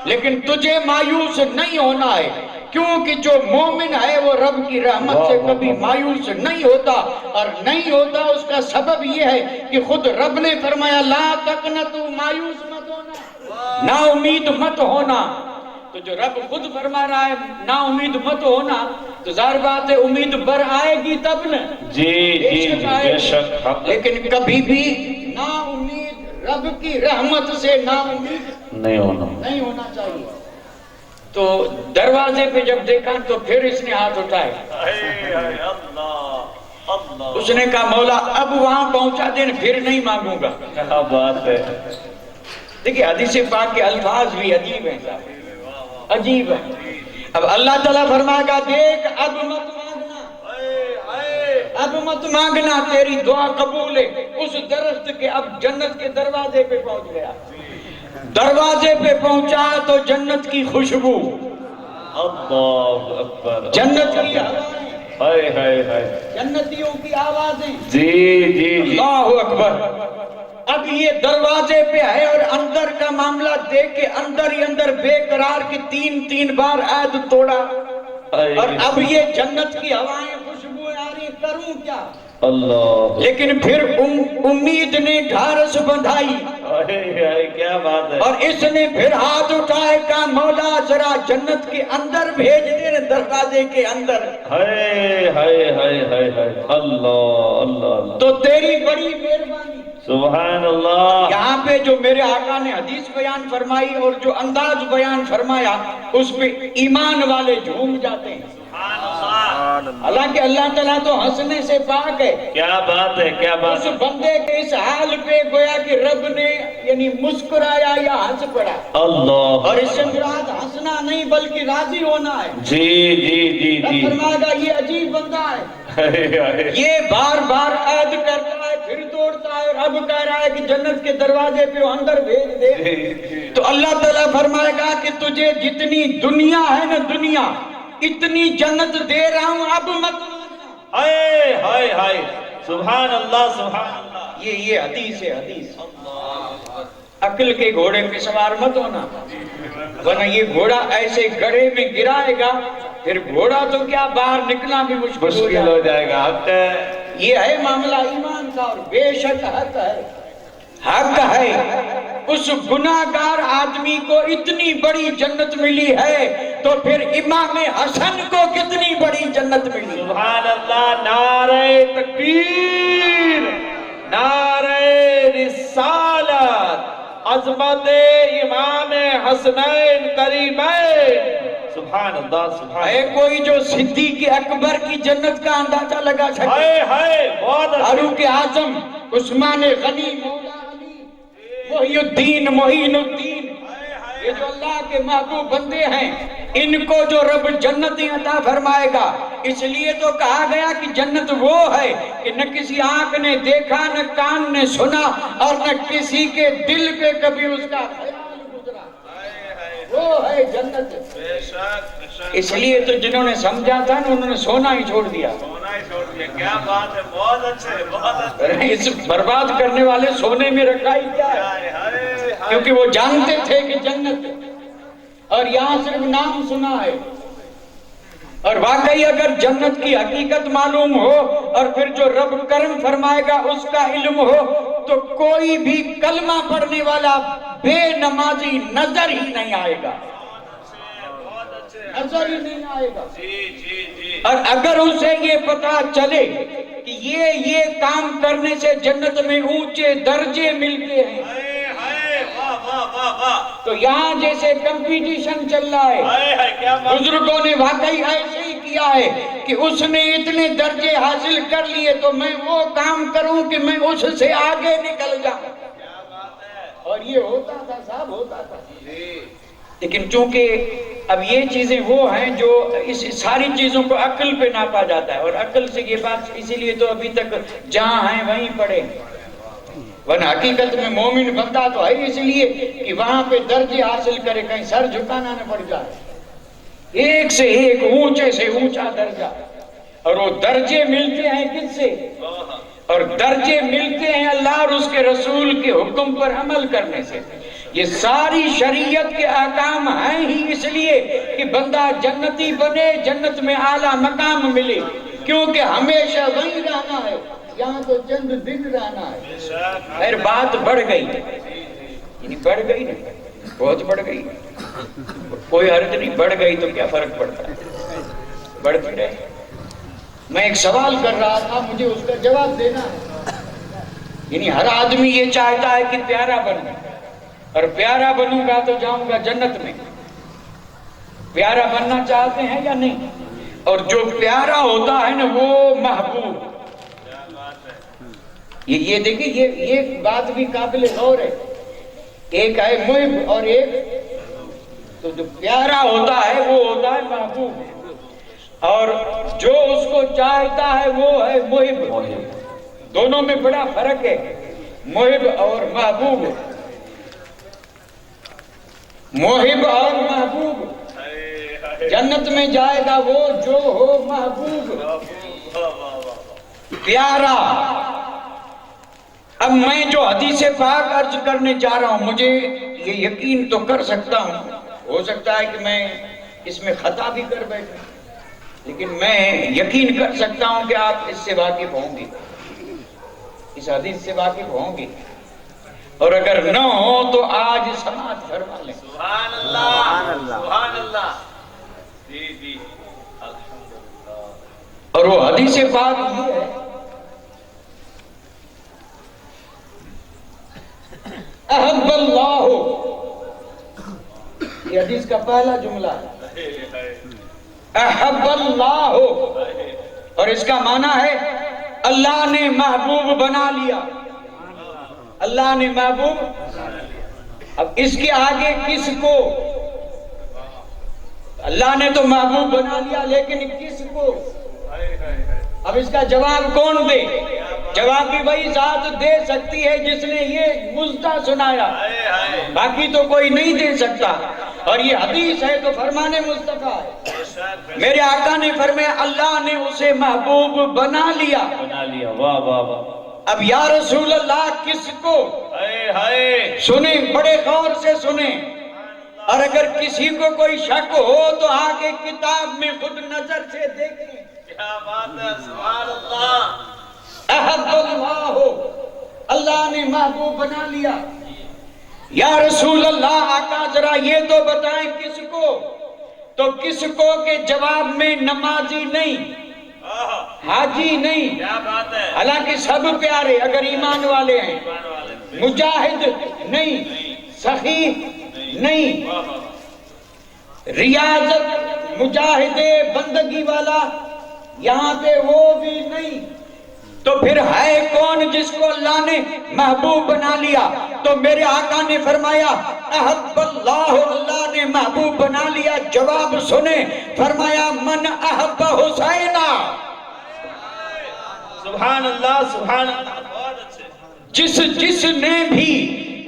لیکن تجھے مایوس نہیں ہونا ہے، کیونکہ جو مومن ہے وہ رب کی رحمت سے کبھی مایوس نہیں ہوتا. اور نہیں ہوتا اس کا سبب یہ ہے کہ خود رب نے فرمایا لا تقنطوا، مایوس مت ہونا، نا امید مت ہونا. تو جو رب خود فرما رہا ہے نا امید مت ہونا، تو ظاہر بات ہے امید بر آئے گی تب نا. جی جی بے شک. لیکن کبھی بھی نا امید رب کی رحمت سے نا امید نہیں ہونا چاہیے. تو دروازے پہ جب دیکھا تو پھر اس نے ہاتھ اٹھائے. اس نے کہا مولا اب وہاں پہنچا دیں پھر نہیں مانگوں گا. کیا بات ہے. دیکھیں حدیث پاک کے الفاظ بھی عجیب ہیں صاحب، عجیب ہے. اب اللہ تعالیٰ فرمائے گا دیکھ اب مت مانگنا، اب مت مانگنا، تیری دعا قبول ہے. اس درخت کے اب جنت کے دروازے پہ پہنچ گیا. دروازے پہ پہنچا تو جنت کی خوشبو، اللہ اکبر، جنت کی آوازیں، جنتیوں کی آوازیں. جی جی جی اللہ اکبر. اب یہ دروازے پہ ہے اور اندر کا معاملہ دیکھ کے اندر ہی اندر بے قرار کی تین بار عہد توڑا. اور اب یہ جنت کی ہوائیں خوشبوئیں آ رہی، کروں کیا؟ اللہ. لیکن پھر امید نے ڈھارس بندھائی. کیا بات ہے. اور اس نے پھر ہاتھ اٹھائے کہا مولا ذرا جنت کے اندر بھیج دے، دروازے کے اندر. ہائے ہائے ہائے ہائے ہائے. اللہ اللہ. تو تیری بڑی مہربانی. سبحان اللہ. یہاں پہ جو میرے آقا نے حدیث بیان فرمائی اور جو انداز بیان فرمایا اس پہ ایمان والے جھوم جاتے ہیں. حالانکہ اللہ تعالیٰ تو ہنسنے سے پاک ہے. کیا بات ہے، کیا بات اس ہے. بندے کے اس حال پہ گویا کہ رب نے یعنی مسکرایا یا ہنس پڑا. اللہ. اور اس سے مراد ہنسنا نہیں بلکہ راضی ہونا ہے. جی جی جی جی. فرمائے گا یہ عجیب بندہ ہے، یہ بار بار عہد کرتا ہے پھر توڑتا ہے، اور اب کہہ رہا ہے کہ جنت کے دروازے پہ وہ اندر بھیج دے. تو اللہ تعالیٰ فرمائے گا کہ تجھے جتنی دنیا ہے نا دنیا، اتنی جنت دے رہا ہوں، اب مت. ہائے ہائے ہائے. سبحان اللہ سبحان اللہ. یہ حدیث ہے، حدیث. عقل کے گھوڑے پہ سوار مت ہونا، ورنہ یہ گھوڑا ایسے گڑھے میں گرائے گا پھر گھوڑا تو کیا باہر نکلنا بھی مشکل ہو جائے گا. یہ ہے معاملہ ایمان کا. اور بے شک حق ہے، حق ہے. اس گناہگار آدمی کو اتنی بڑی جنت ملی ہے تو پھر امام حسن کو کتنی بڑی جنت ملی. سبحان اللہ. نعرہ تکبیر، نعرہ رسالت، عظمت امام حسنین کریمین. سبحان اللہ سبحان. ہے کوئی جو صدیق اکبر کی جنت کا اندازہ لگا سکے؟ ہائے ہائے. بہت فاروق اعظم، عثمان غنی، مولا علی، محی الدین، معین الدین، یہ جو اللہ کے محبوب بندے ہیں ان کو جو رب جنتیں عطا فرمائے گا. اس لیے تو کہا گیا کہ جنت وہ ہے کہ نہ کسی آنکھ نے دیکھا، نہ کان نے سنا، اور نہ کسی کے دل پہ کبھی اس کا خیال گزرا. وہ ہے جنت. اس لیے تو جنہوں نے سمجھا تھا نا انہوں نے سونا ہی چھوڑ دیا. کیا بات ہے. بہت اچھے بہت اچھے. اس برباد کرنے والے سونے میں رکھا ہی کیا ہے، کیونکہ وہ جانتے تھے کہ جنت، اور یہاں صرف نام سنا ہے. اور واقعی اگر جنت کی حقیقت معلوم ہو اور پھر جو رب کرم فرمائے گا اس کا علم ہو تو کوئی بھی کلمہ پڑھنے والا بے نمازی نظر ہی نہیں آئے گا، نظر ہی نہیں آئے گا. اور اگر اسے یہ پتا چلے کہ یہ کام کرنے سے جنت میں اونچے درجے ملتے ہیں، تو یہاں جیسے کمپٹیشن چل رہا ہے، بزرگوں نے واقعی ایسے ہی کیا ہے کہ اس نے اتنے درجے حاصل کر لیے تو میں وہ کام کروں کہ میں اس سے آگے نکل جاؤں. اور یہ ہوتا تھا صاحب، ہوتا تھا. لیکن چونکہ اب یہ چیزیں وہ ہیں جو اس ساری چیزوں کو عقل پہ ناپا جاتا ہے، اور عقل سے یہ بات اسی لیے تو ابھی تک جہاں ہیں وہیں پڑے. ورنہ حقیقت میں مومن بندہ تو ہے اس لیے کہ وہاں پہ درجے حاصل کرے، کہیں سر جھکانا نہ پڑ جائے. ایک سے ایک اونچے سے اونچا درجہ، اور وہ درجے ملتے ہیں کس سے؟ اور درجے ملتے ہیں اللہ اور اس کے رسول کے حکم پر عمل کرنے سے۔ یہ ساری شریعت کے احکام ہیں ہی اس لیے کہ بندہ جنتی بنے، جنت میں اعلیٰ مقام ملے، کیونکہ ہمیشہ وہیں رہنا ہے، یہاں تو چند دن رہنا ہے۔ خیر بات بڑھ گئی، یعنی بڑھ گئی نا، بہت بڑھ گئی، کوئی حرج نہیں، بڑھ گئی تو کیا فرق پڑتا ہے، بڑھتی رہے۔ میں ایک سوال کر رہا تھا، مجھے اس کا جواب دینا ہے۔ یعنی ہر آدمی یہ چاہتا ہے کہ پیارا بنوں، اور پیارا بنوں گا تو جاؤں گا جنت میں۔ پیارا بننا چاہتے ہیں یا نہیں؟ اور جو پیارا ہوتا ہے نا وہ محبوب، یہ دیکھیں، یہ بات بھی قابل غور ہے۔ ایک ہے محب اور ایک، تو جو پیارا ہوتا ہے وہ ہوتا ہے محبوب، اور جو اس کو چاہتا ہے وہ ہے محب۔ دونوں میں بڑا فرق ہے، محب اور محبوب۔ محب اور محبوب، جنت میں جائے گا وہ جو ہو محبوب، پیارا۔ اب میں جو حدیث پاک عرض کرنے جا رہا ہوں، مجھے یہ یقین تو کر سکتا ہوں، ہو سکتا ہے کہ میں اس میں خطا بھی کر بیٹھوں، لیکن میں یقین کر سکتا ہوں کہ آپ اس سے واقف ہوں گے، اس حدیث سے واقف ہوں گے، اور اگر نہ ہو تو آج سماعت فرما لیں۔ سبحان اللہ، سبحان اللہ، جی جی الحمدللہ۔ اور وہ حدیث پاک یہ ہے، احب اللہ، یہ حدیث کا پہلا جملہ ہے، احب اللہ، اور اس کا معنی ہے اللہ نے محبوب بنا لیا، اللہ نے محبوب۔ اب اس کے آگے کس کو؟ اللہ نے تو محبوب بنا لیا، لیکن کس کو؟ اب اس کا جواب کون دے؟ جواب بھی وہی ذات دے سکتی ہے جس نے یہ مزدہ سنایا، باقی تو کوئی نہیں دے سکتا۔ اور یہ حدیث ہے تو فرمان مصطفیٰ ہے۔ میرے آقا نے فرمایا اللہ نے اسے محبوب بنا لیا، واہ واہ واہ۔ اب یا رسول اللہ کس کو؟ سنیں، بڑے غور سے سنیں، اور اگر کسی کو کوئی شک ہو تو آگے کتاب میں خود نظر سے دیکھیں۔ کیا بات ہے، سبحان اللہ۔ احب اللہ، اللہ نے محبوب بنا لیا۔ یا رسول اللہ آقا ذرا یہ تو بتائیں کس کو؟ تو کس کو کے جواب میں نمازی نہیں، حاجی نہیں، کیا بات ہے، حالانکہ سب پیارے اگر ایمان والے ہیں، مجاہد نہیں، سخی نہیں، ریاضت مجاہد بندگی والا یہاں پہ وہ بھی نہیں، تو پھر ہے کون جس کو اللہ نے محبوب بنا لیا؟ تو میرے آقا نے فرمایا احب اللہ، اللہ نے محبوب بنا لیا۔ جواب سنیں، فرمایا من احب حسینہ، سبحان اللہ، سبحان اللہ، بہت اچھے۔ جس نے بھی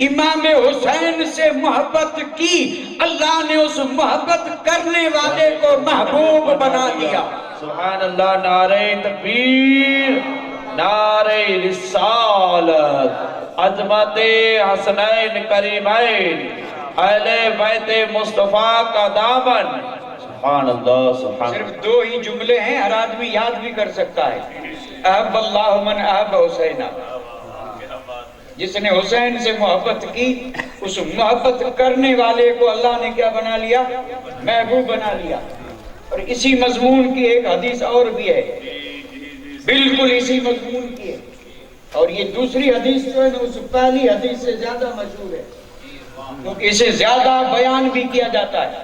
امام حسین سے محبت کی، اللہ نے اس محبت کرنے والے کو محبوب بنا دیا۔ سبحان اللہ، نعرہ تکبیر، نعرہ رسالت، عظمت حسنین کریمین، اہل بیت مصطفیٰ کا دامن۔ سبحان اللہ، سبحان اللہ۔ صرف دو ہی جملے ہیں، ہر آدمی یاد بھی کر سکتا ہے، احب اللہ من احب حسینہ۔ جس نے حسین سے محبت کی، اس محبت کرنے والے کو اللہ نے کیا بنا لیا؟ محبوب بنا لیا۔ اور اسی مضمون کی ایک حدیث اور بھی ہے، بالکل اسی مضمون کی ہے، اور یہ دوسری حدیث جو ہے نا اس پہلی حدیث سے زیادہ مشہور ہے، کیونکہ اسے زیادہ بیان بھی کیا جاتا ہے۔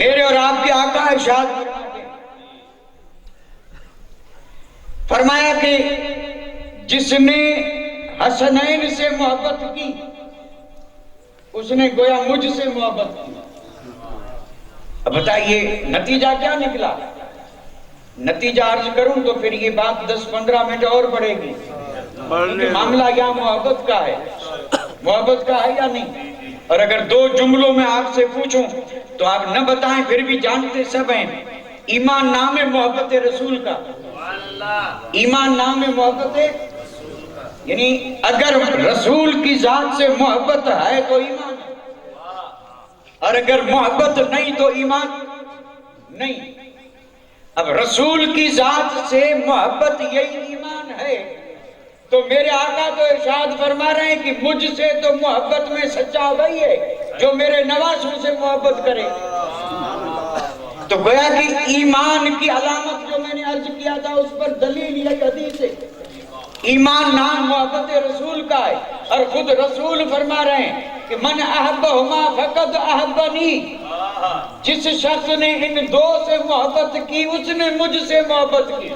میرے اور آپ کے آقا ارشاد فرمایا کہ جس نے حسنین سے محبت کی، اس نے گویا مجھ سے محبت کی۔ اب بتائیے نتیجہ کیا نکلا؟ نتیجہ عرض کروں تو پھر یہ بات 10-15 منٹ اور بڑھے گی، کیونکہ معاملہ یہاں محبت کا ہے، محبت کا ہے یا نہیں؟ اور اگر دو جملوں میں آپ سے پوچھوں تو آپ نہ بتائیں پھر بھی جانتے سب ہیں، ایمان نام ہے محبت رسول کا، ایمان نام ہے محبت ہے، یعنی اگر رسول کی ذات سے محبت ہے تو ایمان ہے، اور اگر محبت نہیں تو ایمان نہیں۔ اب رسول کی ذات سے محبت یہی ایمان ہے، تو میرے آقا تو ارشاد فرما رہے ہیں کہ مجھ سے تو محبت میں سچا وہی ہے جو میرے نواسوں سے محبت کرے۔ تو گویا کہ ایمان کی علامت جو میں نے عرض کیا تھا اس پر دلیل یہ حدیث ہے، ایمان نام محبت رسول کا ہے، اور خود رسول فرما رہے ہیں کہ من احبہما فقد احبنی، جس شخص نے ان دو سے محبت کی اس نے مجھ سے محبت کی۔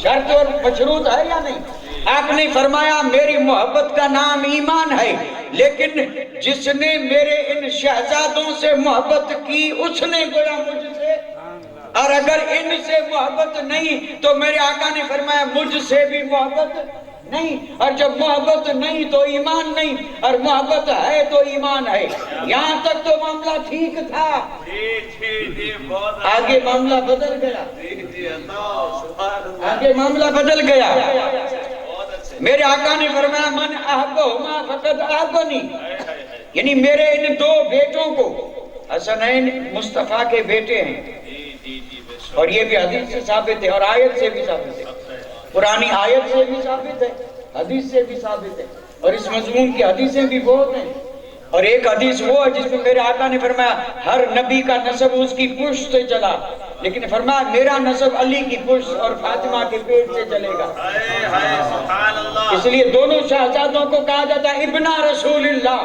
شرط اور مشروط ہے یا نہیں؟ آپ نے فرمایا میری محبت کا نام ایمان ہے، لیکن جس نے میرے ان شہزادوں سے محبت کی اس نے گویا مجھ سے، اور اگر ان سے محبت نہیں تو میرے آقا نے فرمایا مجھ سے بھی محبت نہیں، اور جب محبت نہیں تو ایمان نہیں، اور محبت ہے تو ایمان ہے۔ یہاں تک تو معاملہ ٹھیک تھا، آگے معاملہ بدل گیا، آگے معاملہ بدل گیا۔ میرے آقا نے فرمایا من احبہما فقد احبنی، یعنی میرے ان دو بیٹوں کو، حسنین مصطفیٰ کے بیٹے ہیں، اور یہ بھی حدیث سے ثابت ہے اور آیت سے بھی ثابت ہے، پرانی آیت سے بھی ثابت ہے، حدیث سے بھی ثابت ہے، اور اس مضمون کی حدیثیں بھی بہت ہیں۔ اور ایک حدیث وہ ہے جس میں میرے آقا نے فرمایا ہر نبی کا نسب اس کی پشت سے چلا، لیکن فرمایا میرا نسب علی کی پشت اور فاطمہ کے پیٹ سے چلے گا۔ اس لیے دونوں شہزادوں کو کہا جاتا ہے ابن رسول اللہ،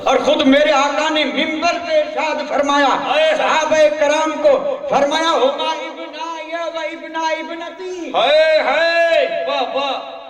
اور خود میرے آقا نے منبر پہ ارشاد فرمایا صحابہ کرام کو، فرمایا ہما ابنایا و ابنا ابنتی،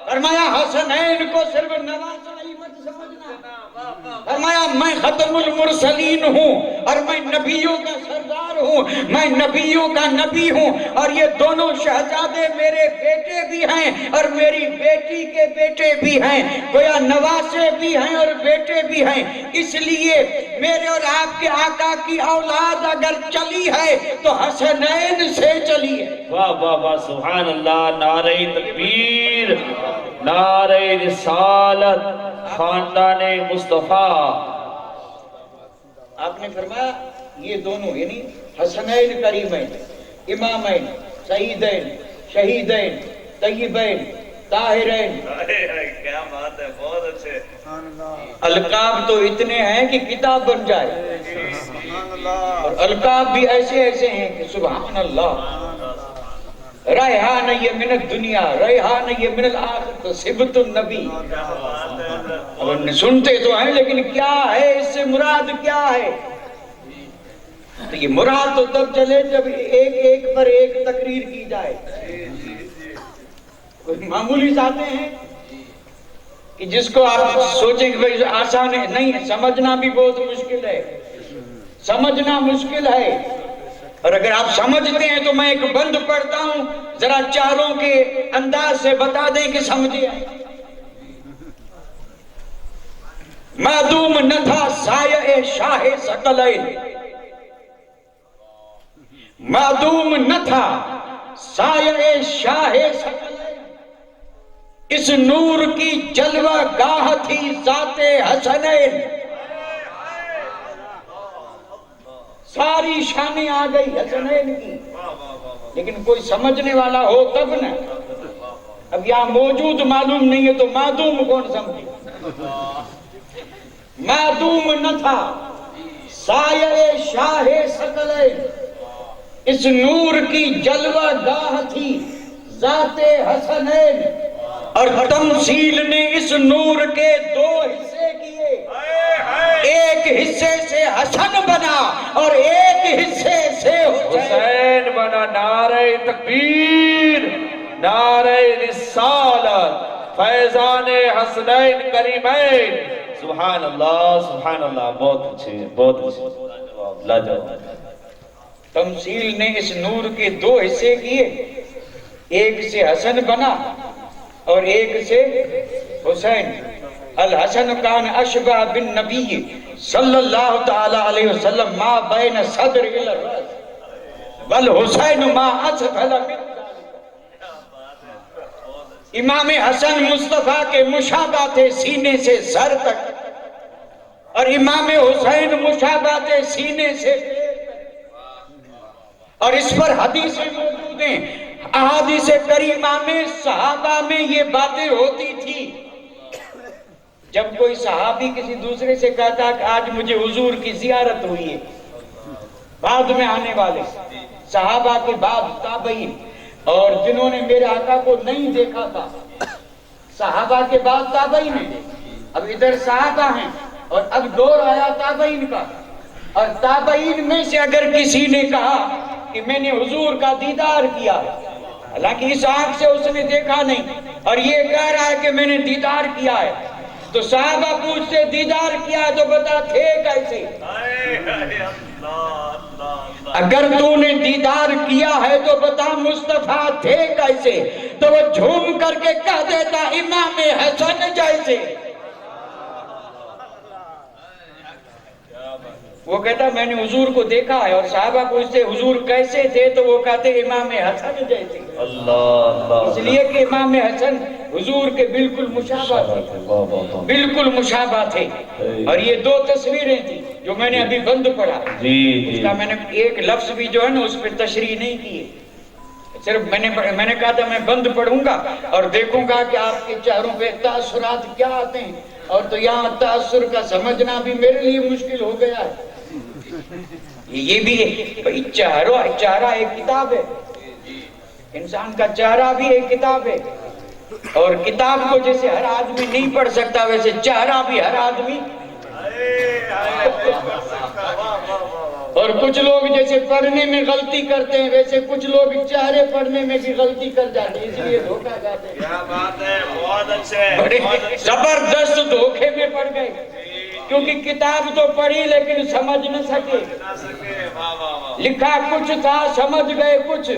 فرمایا حسنین کو صرف نواسا ہی مت سمجھنا، فرمایا میں ختم المرسلین ہوں اور میں نبیوں کا سردار ہوں، میں نبیوں کا نبی ہوں، اور یہ دونوں شہزادے میرے بیٹے بھی ہیں اور میری بیٹی کے بیٹے بھی ہیں، گویا نواسے بھی ہیں اور بیٹے بھی ہیں۔ اس لیے میرے اور آپ کے آقا کی اولاد اگر چلی ہے تو حسنین سے چلی ہے۔ واہ واہ واہ، سبحان اللہ، نعرہ تکبیر، نعرہ رسالت، خاندان مصطفیٰ۔ آپ نے فرمایا یہ دونوں یعنی حسنین کریمین، امامین، سیدین، شہیدین، طیبین، طاہرین، کیا بات ہے، بہت اچھے القاب تو اتنے ہیں کہ کتاب بن جائے، اور القاب بھی ایسے ایسے ہیں کہ سبحان اللہ، ریحان یہ من الدنیا، ریحان یہ من الآخرت، صبت النبی۔ اب سنتے تو ہیں لیکن کیا ہے اس سے مراد کیا ہے؟ تو یہ مراد تو تب چلے جب ایک ایک پر ایک تقریر کی جائے۔ کوئی معمولی ذاتیں ہیں کہ جس کو آپ سوچیں کہ بھئی آسان ہے، نہیں، سمجھنا بھی بہت مشکل ہے، سمجھنا مشکل ہے۔ اور اگر آپ سمجھتے ہیں تو میں ایک بند پڑھتا ہوں، ذرا چاروں کے انداز سے بتا دیں کہ سمجھے۔ معدوم نہ تھا سایہ شاہ ثقلین، معدوم نہ تھا سایہ شاہ ثقلین، اس نور کی جلوہ گاہ تھی ذات حسنین۔ ساری شانیں آ گئی حسنین کی، لیکن کوئی سمجھنے والا ہو تب نہ۔ اب یہاں موجود معلوم نہیں ہے تو معدوم کون سمجھے؟ معدوم نہ تھا سایہ شاہ ثقلین، اس نور کی جلوہ گاہ تھی ذات حسنین، اور تمثیل نے اس نور کے دو حصے کیے، ایک حصے سے حسن بنا اور ایک حصے سے حسین بنا۔ نعرہ تکبیر، نعرہ رسالت، فیضان حسنین کریمین، سبحان اللہ سبحان اللہ، بہت اچھے بہت اچھے، لاجواب۔ تمثیل نے اس نور کے دو حصے کیے، ایک سے حسن بنا اور ایک سے حسین۔ الحسن کان اشبہ بالنبی صلی اللہ تعالی علیہ وسلم ما بین صدر الى الراس والحسین ما اسفل من امام حسن مصطفیٰ کے مشابہ تھے سینے سے سر تک، اور امام حسین مشابہ تھے سینے سے پیر تک، اور اس پر حدیثیں موجود ہیں، احادیث کریمہ میں صحابہ میں یہ باتیں ہوتی تھی۔ جب کوئی صحابی کسی دوسرے سے کہتا کہ آج مجھے حضور کی زیارت ہوئی ہے، بعد میں آنے والے صحابہ کے بعد تابعین اور جنہوں نے میرے آقا کو نہیں دیکھا تھا، صحابہ کے بعد تابعین ہیں، اب ادھر صحابہ ہیں اور اب دور آیا تابعین کا، اور تابعین میں سے اگر کسی نے کہا کہ میں نے حضور کا دیدار کیا، حالانکہ اس آنکھ سے اس نے دیکھا نہیں، اور یہ کہہ رہا ہے کہ میں نے دیدار کیا ہے، تو صحابہ پوچھتے دیدار کیا ہے تو بتا تھے کیسے؟ اگر تو نے دیدار کیا ہے تو بتا مصطفیٰ تھے کیسے؟ تو وہ جھوم کر کے کہہ دیتا امام حسن جیسے۔ وہ کہتا میں نے حضور کو دیکھا ہے، اور صحابہ پوچھتے حضور کیسے تھے تو وہ کہتے امام حسن جیسے۔ اس لیے کہ امام حسن حضور کے بالکل مشابہ تھے، بالکل مشابہ تھے، اور یہ دو تصویریں تھیں جو میں نے ابھی بند پڑھا، اس کا میں نے ایک لفظ بھی جو ہے نا اس پہ تشریح نہیں کی ہے، صرف میں نے کہا تھا میں بند پڑھوں گا اور دیکھوں گا کہ آپ کے چہروں پہ تاثرات کیا آتے ہیں، اور تو یہاں تاثر کا سمجھنا بھی میرے لیے مشکل ہو گیا ہے۔ یہ بھی ہے چہرہ ایک کتاب ہے، انسان کا چہرہ بھی ایک کتاب ہے، اور کتاب کو جیسے ہر آدمی نہیں پڑھ سکتا ویسے چہرہ بھی ہر آدمی، اور کچھ لوگ جیسے پڑھنے میں غلطی کرتے ہیں ویسے کچھ لوگ چہرے پڑھنے میں بھی غلطی کر جاتے ہیں، اس لیے دھوکہ جاتے ہیں۔ کیا بات ہے، بہت اچھے، بڑے زبردست دھوکے میں پڑ گئے، کیونکہ کتاب تو پڑھی لیکن سمجھ نہ سکے، لکھا کچھ تھا سمجھ گئے کچھ،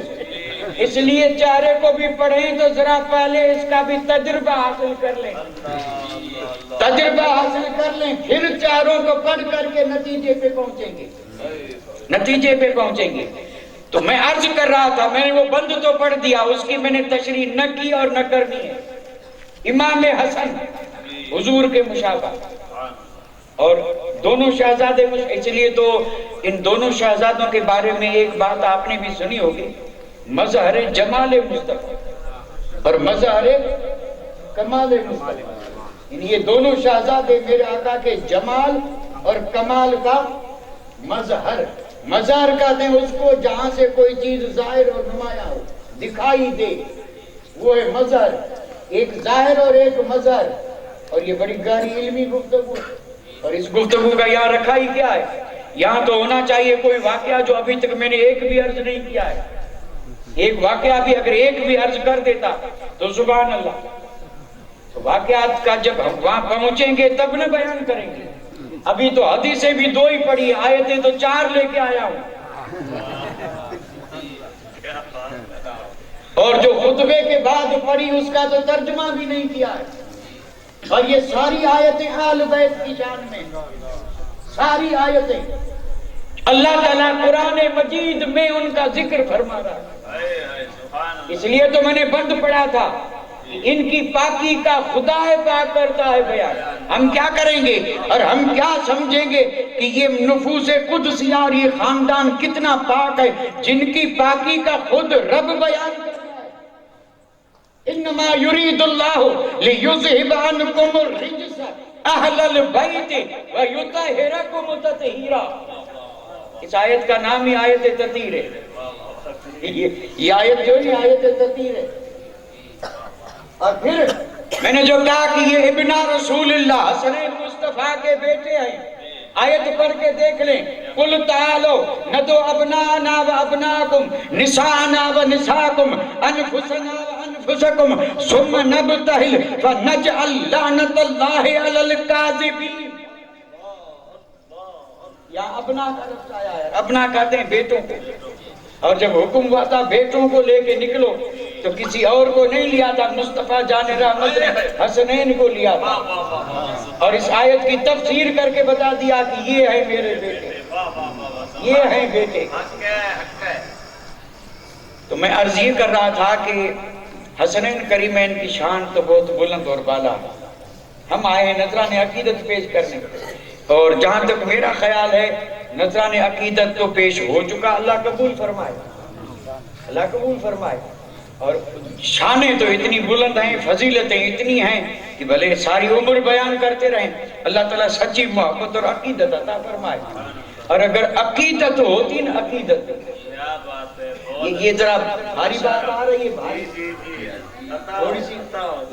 اس لیے چہرے کو بھی پڑھیں تو ذرا پہلے اس کا بھی تجربہ حاصل کر لیں، تجربہ حاصل کر لیں، پھر چہروں کو پڑھ کر کے نتیجے پہ پہنچیں گے، نتیجے پہ پہنچیں گے۔ تو میں عرض کر رہا تھا، میں نے وہ بند تو پڑھ دیا، اس کی میں نے تشریح نہ کی اور نہ کرنی ہے۔ امام حسن حضور کے مشابہ، اور دونوں شہزادے، اس لیے تو ان دونوں شہزادوں کے بارے میں ایک بات آپ نے بھی سنی ہوگی، مظہر جمال مصطفیٰ اور مظہر کمال مصطفیٰ، یہ دونوں شہزادے میرے آقا کے جمال اور کمال کا مظہر، مظہر کہتے ہیں اس کو جہاں سے کوئی چیز ظاہر اور نمایاں ہو، دکھائی دے، وہ ہے مظہر، ایک ظاہر اور ایک مظہر۔ اور یہ بڑی گہری علمی گفتگو، اور اس گفتگو کا یہاں رکھا ہی کیا ہے؟ یہاں تو ہونا چاہیے کوئی واقعہ جو ابھی تک میں نے ایک بھی عرض نہیں کیا ہے، ایک واقعہ بھی اگر ایک بھی عرض کر دیتا تو سبحان اللہ۔ تو واقعات کا جب ہم وہاں پہنچیں گے تب نہ بیان کریں گے، ابھی تو حدیثیں بھی دو ہی پڑھی، آیتیں تو 4 لے کے آیا ہوں، اور جو خطبے کے بعد پڑھی اس کا تو ترجمہ بھی نہیں کیا ہے، اور یہ ساری آیتیں آل بیت کی شان میں، ساری آیتیں اللہ تعالیٰ قرآن مجید میں ان کا ذکر فرما رہا ہے۔ اس لیے تو میں نے بند پڑھا تھا، ان کی پاکی کا خدا پاک کرتا ہے بیان۔ ہم کیا کریں گے اور ہم کیا سمجھیں گے کہ یہ نفوس قدسی اور یہ خاندان کتنا پاک ہے، جن کی پاکی کا خود رب بیان کرتا ہے۔ انما یرید اللہ لیذہب عنکم الرجس اہل البیت ویطہرکم تطہیرا۔ اس آیت کا نام ہی آیت تطہیر ہے، یہ آیت جو ہے آیت تطہیر ہے۔ اور پھر میں نے جو کہا کہ یہ ابن رسول اللہ حسن مصطفیٰ کے بیٹے ہیں، آیت پڑھ کے دیکھ لیں، قُلْ تَعَالَوْا نَدْعُ أَبْنَاءَنَا وَأَبْنَاءَكُمْ نِسَاءَنَا وَنِسَاءَكُمْ أَنفُسَنَا وَأَنفُسَكُمْ ثُمَّ نَبْتَهِلْ فَنَجْعَلْ لَعْنَةَ اللَّهِ عَلَى الْكَاذِبِينَ۔ یا ابنا کا لفظ آیا ہے، ابنا کہتے ہیں بیٹوں کو، اور جب حکم ہوا تھا بیٹوں کو لے کے نکلو تو کسی اور کو نہیں لیا تھا، مصطفیٰ جان رحمت نے حسنین کو لیا تھا، اور اس آیت کی تفسیر کر کے بتا دیا کہ یہ ہیں میرے بیٹے، یہ ہیں بیٹے۔ تو میں عرض یہ کر رہا تھا کہ حسنین کریمین کی شان تو بہت بلند اور بالا ہے۔ ہم آئے ہیں نذران عقیدت پیش کرنے، اور جہاں تک میرا خیال ہے نذران عقیدت تو پیش ہو چکا، اللہ قبول فرمائے، اللہ قبول فرمائے۔ اور شانیں تو اتنی بلند ہیں، فضیلتیں اتنی ہیں کہ بھلے ساری عمر بیان کرتے رہیں، اللہ تعالیٰ سچی محبت اور عقیدت عطا فرمائے۔ اور اگر عقیدت ہوتی نا، عقیدت، یہ ذرا بھاری بات آ رہی ہے، بھاری تھوڑی سی،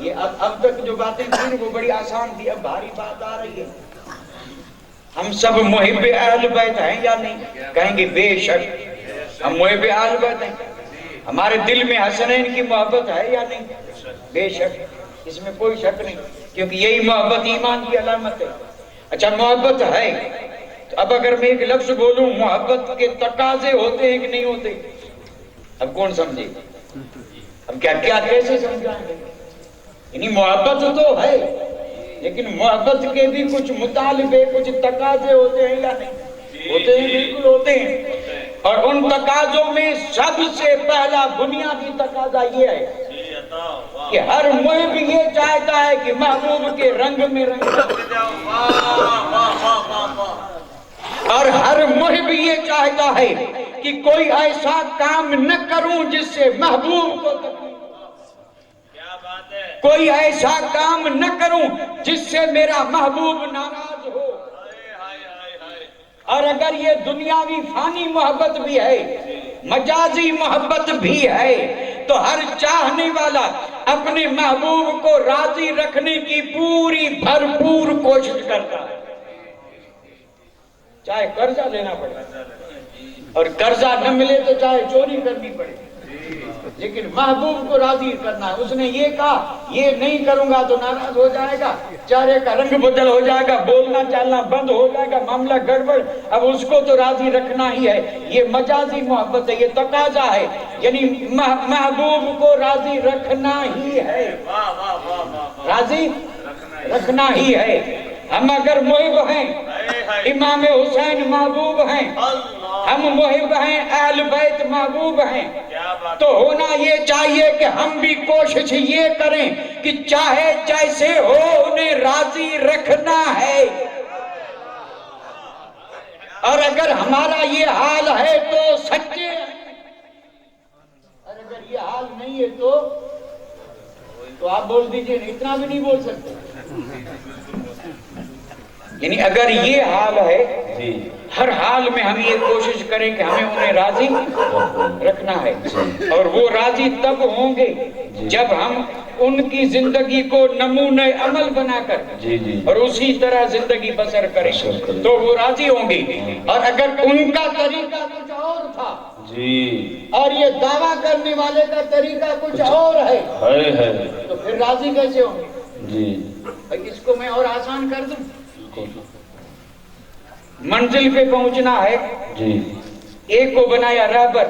یہ اب تک جو باتیں تھیں وہ بڑی آسان تھی، اب بھاری بات آ رہی ہے۔ ہم سب محب اہل بیت ہیں یا نہیں؟ کہیں گے بے شک ہم محب اہل بیت ہیں۔ ہمارے دل میں حسنین کی محبت ہے یا نہیں؟ بے شک، اس میں کوئی شک نہیں، کیونکہ یہی محبت ایمان کی علامت ہے۔ اچھا محبت ہے تو اب اگر میں ایک لفظ بولوں محبت کے تقاضے ہوتے ہیں کہ نہیں ہوتے؟ اب کون سمجھے؟ اب کیا کیسے سمجھائیں گے؟ یعنی محبت تو ہے لیکن محبت کے بھی کچھ مطالبے، کچھ تقاضے ہوتے ہیں یا نہیں؟ ہوتے ہیں، بالکل ہوتے ہیں۔ اور ان تقاضوں میں سب سے پہلا بنیادی تقاضا یہ ہے کہ ہر محب یہ چاہتا ہے کہ محبوب کے رنگ میں رنگ، اور ہر محب یہ چاہتا ہے کہ کوئی ایسا کام نہ کروں جس سے محبوب کو تکلیف، کوئی ایسا کام نہ کروں جس سے میرا محبوب ناراض ہو۔ اور اگر یہ دنیاوی فانی محبت بھی ہے، مجازی محبت بھی ہے، تو ہر چاہنے والا اپنے محبوب کو راضی رکھنے کی پوری بھرپور کوشش کرتا ہے، چاہے قرضہ لینا پڑے، اور قرضہ نہ ملے تو چاہے چوری کرنی پڑے، لیکن محبوب کو راضی کرنا ہے۔ اس نے یہ کہا یہ نہیں کروں گا تو ناراض ہو جائے گا، چہرے کا رنگ بدل ہو جائے گا، بولنا چالنا بند ہو جائے گا، معاملہ گڑبڑ، اب اس کو تو راضی رکھنا ہی ہے۔ یہ مجازی محبت ہے، یہ تقاضا ہے، یعنی محبوب کو راضی رکھنا ہی ہے، راضی رکھنا ہی ہے۔ ہم اگر محب ہیں، امام حسین محبوب ہیں، ہم محب ہیں، اہل بیت محبوب ہیں، تو ہونا یہ چاہیے کہ ہم بھی کوشش یہ کریں کہ چاہے جیسے ہو انہیں راضی رکھنا ہے۔ اور اگر ہمارا یہ حال ہے تو سچے ہیں، اور اگر یہ حال نہیں ہے تو آپ بول دیجئے، اتنا بھی نہیں بول سکتے۔ یعنی اگر یہ حال ہے، ہر حال میں ہم یہ کوشش کریں کہ ہمیں انہیں راضی رکھنا ہے، اور وہ راضی تب ہوں گے جب ہم ان کی زندگی کو نمونہ عمل بنا کر اور اسی طرح زندگی بسر کریں تو وہ راضی ہوں گے۔ اور اگر ان کا طریقہ کچھ اور تھا اور یہ دعویٰ کرنے والے کا طریقہ کچھ اور ہے تو پھر راضی کیسے ہوں گے؟ اس کو میں اور آسان کر دوں، منزل پہ پہنچنا ہے، ایک کو بنایا رہبر،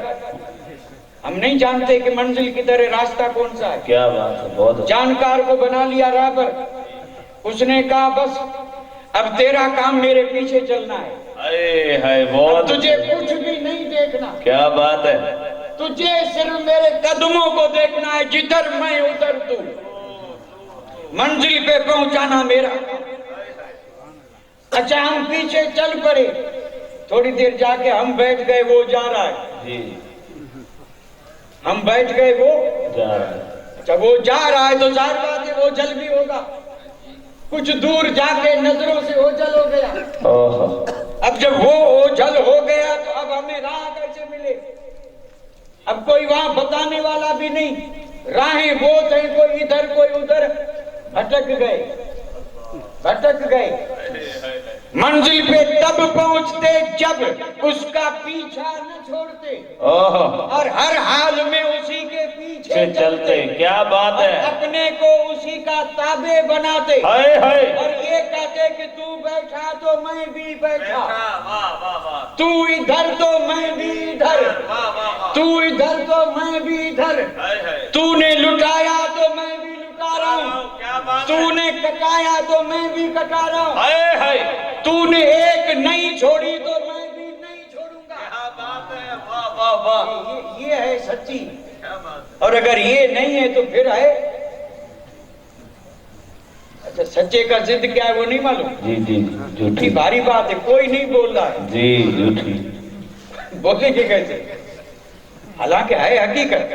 ہم نہیں جانتے کہ منزل کدھر ہے، راستہ کون سا ہے، کیا بات ہے، بہت جانکار کو بنا لیا رہبر، اس نے کہا بس اب تیرا کام میرے پیچھے چلنا ہے، اب تجھے کچھ بھی نہیں دیکھنا، کیا بات ہے، تجھے صرف میرے قدموں کو دیکھنا ہے، جدھر میں ادھر تو، منزل پہ پہنچانا میرا۔ اچھا ہم پیچھے چل پڑے، تھوڑی دیر جا کے ہم بیٹھ گئے، وہ جا رہا ہے، ہم بیٹھ گئے، وہ جا رہا ہے، اچھا وہ جا رہا ہے تو ظاہر بات ہے وہ جل بھی ہوگا، کچھ دور جا کے نظروں سے اوجھل ہو گیا، اب جب وہ اوجھل ہو گیا تو اب ہمیں راہ کیسے ملے؟ اب کوئی وہاں بتانے والا بھی نہیں، راہیں بہت ہیں، کوئی ادھر کوئی ادھر، بھٹک گئے۔ منزل پہ تب پہنچتے جب اس کا پیچھا نہ چھوڑتے اور ہر حال میں اسی کے پیچھے چلتے، کیا بات ہے، اپنے کو اسی کا تابع بناتے اور یہ کہتے کہ تو بیٹھا تو میں بھی بیٹھا، تو ادھر تو میں بھی ادھر، تو ادھر تو میں بھی ادھر، تو نے لٹایا تو میں بھی لٹا رہا ہوں، تو نے کٹایا تو میں بھی کٹا رہا ہوں، تو نے ایک نہیں چھوڑی تو میں بھی نہیں چھوڑوں گا۔ یہ ہے سچی، اور اگر یہ نہیں ہے تو پھر ہے اچھا سچے کا ضد کیا ہے وہ نہیں معلوم؟ جی جی جھوٹی بھاری بات ہے، کوئی نہیں بول رہا ہے، جی جھوٹی بولیں گے کیسے؟ حالانکہ ہے حقیقت،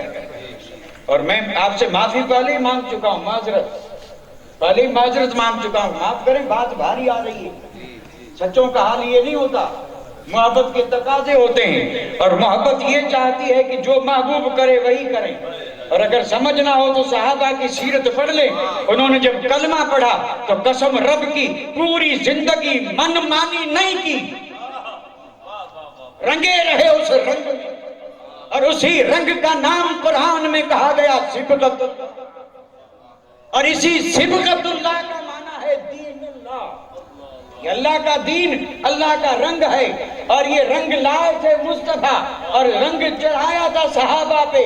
اور میں آپ سے معافی پہلے ہی مانگ چکا ہوں، معذرت پہلے ہی معذرت مانگ چکا ہوں، معاف کریں بات بھاری آ رہی ہے۔ سچوں کا حال یہ نہیں ہوتا، محبت کے تقاضے ہوتے ہیں، اور محبت یہ چاہتی ہے کہ جو محبوب کرے وہی کریں، اور اگر سمجھنا ہو تو صحابہ کی سیرت پڑھ لیں، انہوں نے جب کلمہ پڑھا تو قسم رب کی پوری زندگی من مانی نہیں کی، رنگے رہے اس رنگ میں، اور اسی رنگ کا نام قرآن میں کہا گیا صبغت، اور اسی صبغت اللہ کا معنی ہے دین اللہ، یہ اللہ کا دین، اللہ کا رنگ ہے، اور یہ رنگ لائے تھے مصطفیٰ، اور رنگ چڑھایا تھا صحابہ پہ،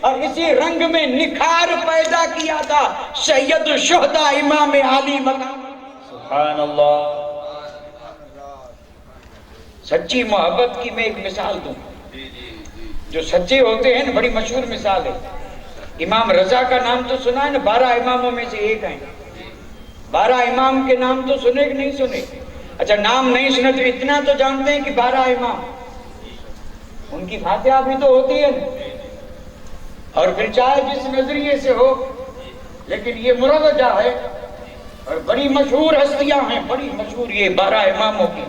اور اسی رنگ میں نکھار پیدا کیا تھا سید الشہداء امام علی مقام۔ سبحان اللہ۔ سچی محبت کی میں ایک مثال دوں، جو سچے ہوتے ہیں نا، بڑی مشہور مثال ہے، امام رضا کا نام تو سنا ہے نا، 12 اماموں میں سے ایک ہیں، 12 امام کے نام تو سنے کہ نہیں سنے؟ اچھا نام نہیں سنے تو اتنا تو جانتے ہیں کہ 12 امام، ان کی فاتحہ بھی تو ہوتی ہے نا، اور پھر چاہے جس نظریے سے ہو، لیکن یہ مروجہ ہے، اور بڑی مشہور ہستیاں ہیں، بڑی مشہور یہ 12 اماموں کی،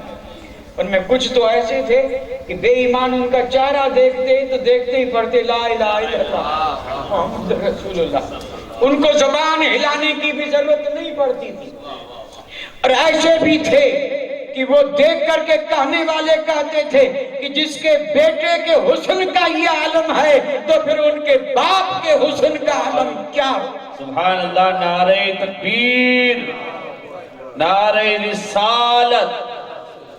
ان میں کچھ تو ایسے تھے کہ بے ایمان ان کا چہرہ دیکھتے تو دیکھتے ہی پڑھتے لا الہ الا اللہ محمد رسول اللہ، ان کو زبان ہلانے کی بھی ضرورت نہیں پڑتی تھی، اور ایسے بھی تھے کہ وہ دیکھ کر کے کہنے والے کہتے تھے کہ جس کے بیٹے کے حسن کا یہ عالم ہے تو پھر ان کے باپ کے حسن کا عالم کیا ہو۔ سبحان اللہ۔ نعرہ تکبیر، نعرہ رسالت،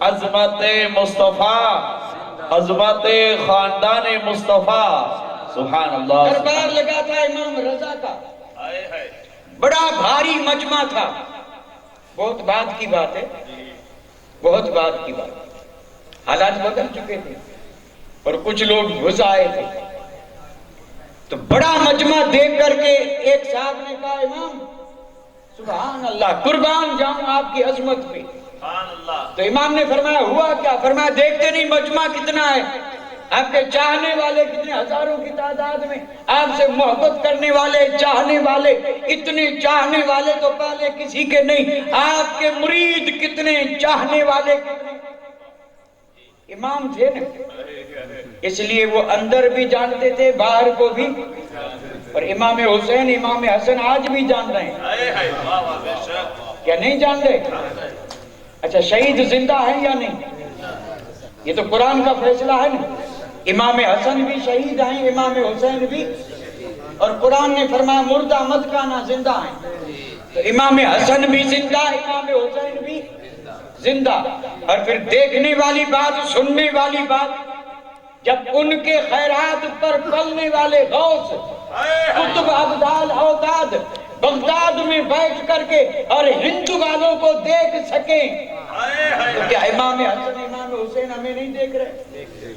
عظمت مصطفیٰ، عظمت خاندان مصطفیٰ، سبحان اللہ۔ دربار لگا تھا امام رضا کا، بڑا بھاری مجمع تھا، بہت بعد کی بات ہے، بہت بعد کی بات، حالات بدل چکے تھے، اور کچھ لوگ گھس آئے تھے، تو بڑا مجمع دیکھ کر کے ایک صاحب نے کہا امام سبحان اللہ، قربان جاؤں آپ کی عظمت پہ، تو امام نے فرمایا ہوا کیا؟ فرمایا دیکھتے نہیں مجمع کتنا ہے، آپ کے چاہنے والے کتنے ہزاروں کی تعداد میں، آپ سے محبت کرنے والے، چاہنے والے، اتنے چاہنے والے تو پہلے کسی کے نہیں، آپ کے مرید کتنے، چاہنے والے کتنے، امام تھے نا، اس لیے وہ اندر بھی جانتے تھے باہر کو بھی، اور امام حسین امام حسن آج بھی جان رہے ہیں، کیا نہیں جان رہے؟ اچھا شہید زندہ ہیں یا نہیں؟ یہ تو قرآن کا فیصلہ ہے نا، امام حسن بھی شہید ہیں، امام حسین بھی، اور قرآن نے فرمایا مردہ مت کھانا، زندہ ہیں، تو امام حسن بھی زندہ، امام حسین بھی زندہ، اور پھر دیکھنے والی بات، سننے والی بات، جب ان کے خیرات پر پلنے والے غوث قطب ابدال اوتاد بغداد میں بیٹھ کر کے اور ہند والوں کو دیکھ سکیں، تو کیا امام حسن امام حسین ہمیں نہیں دیکھ رہے؟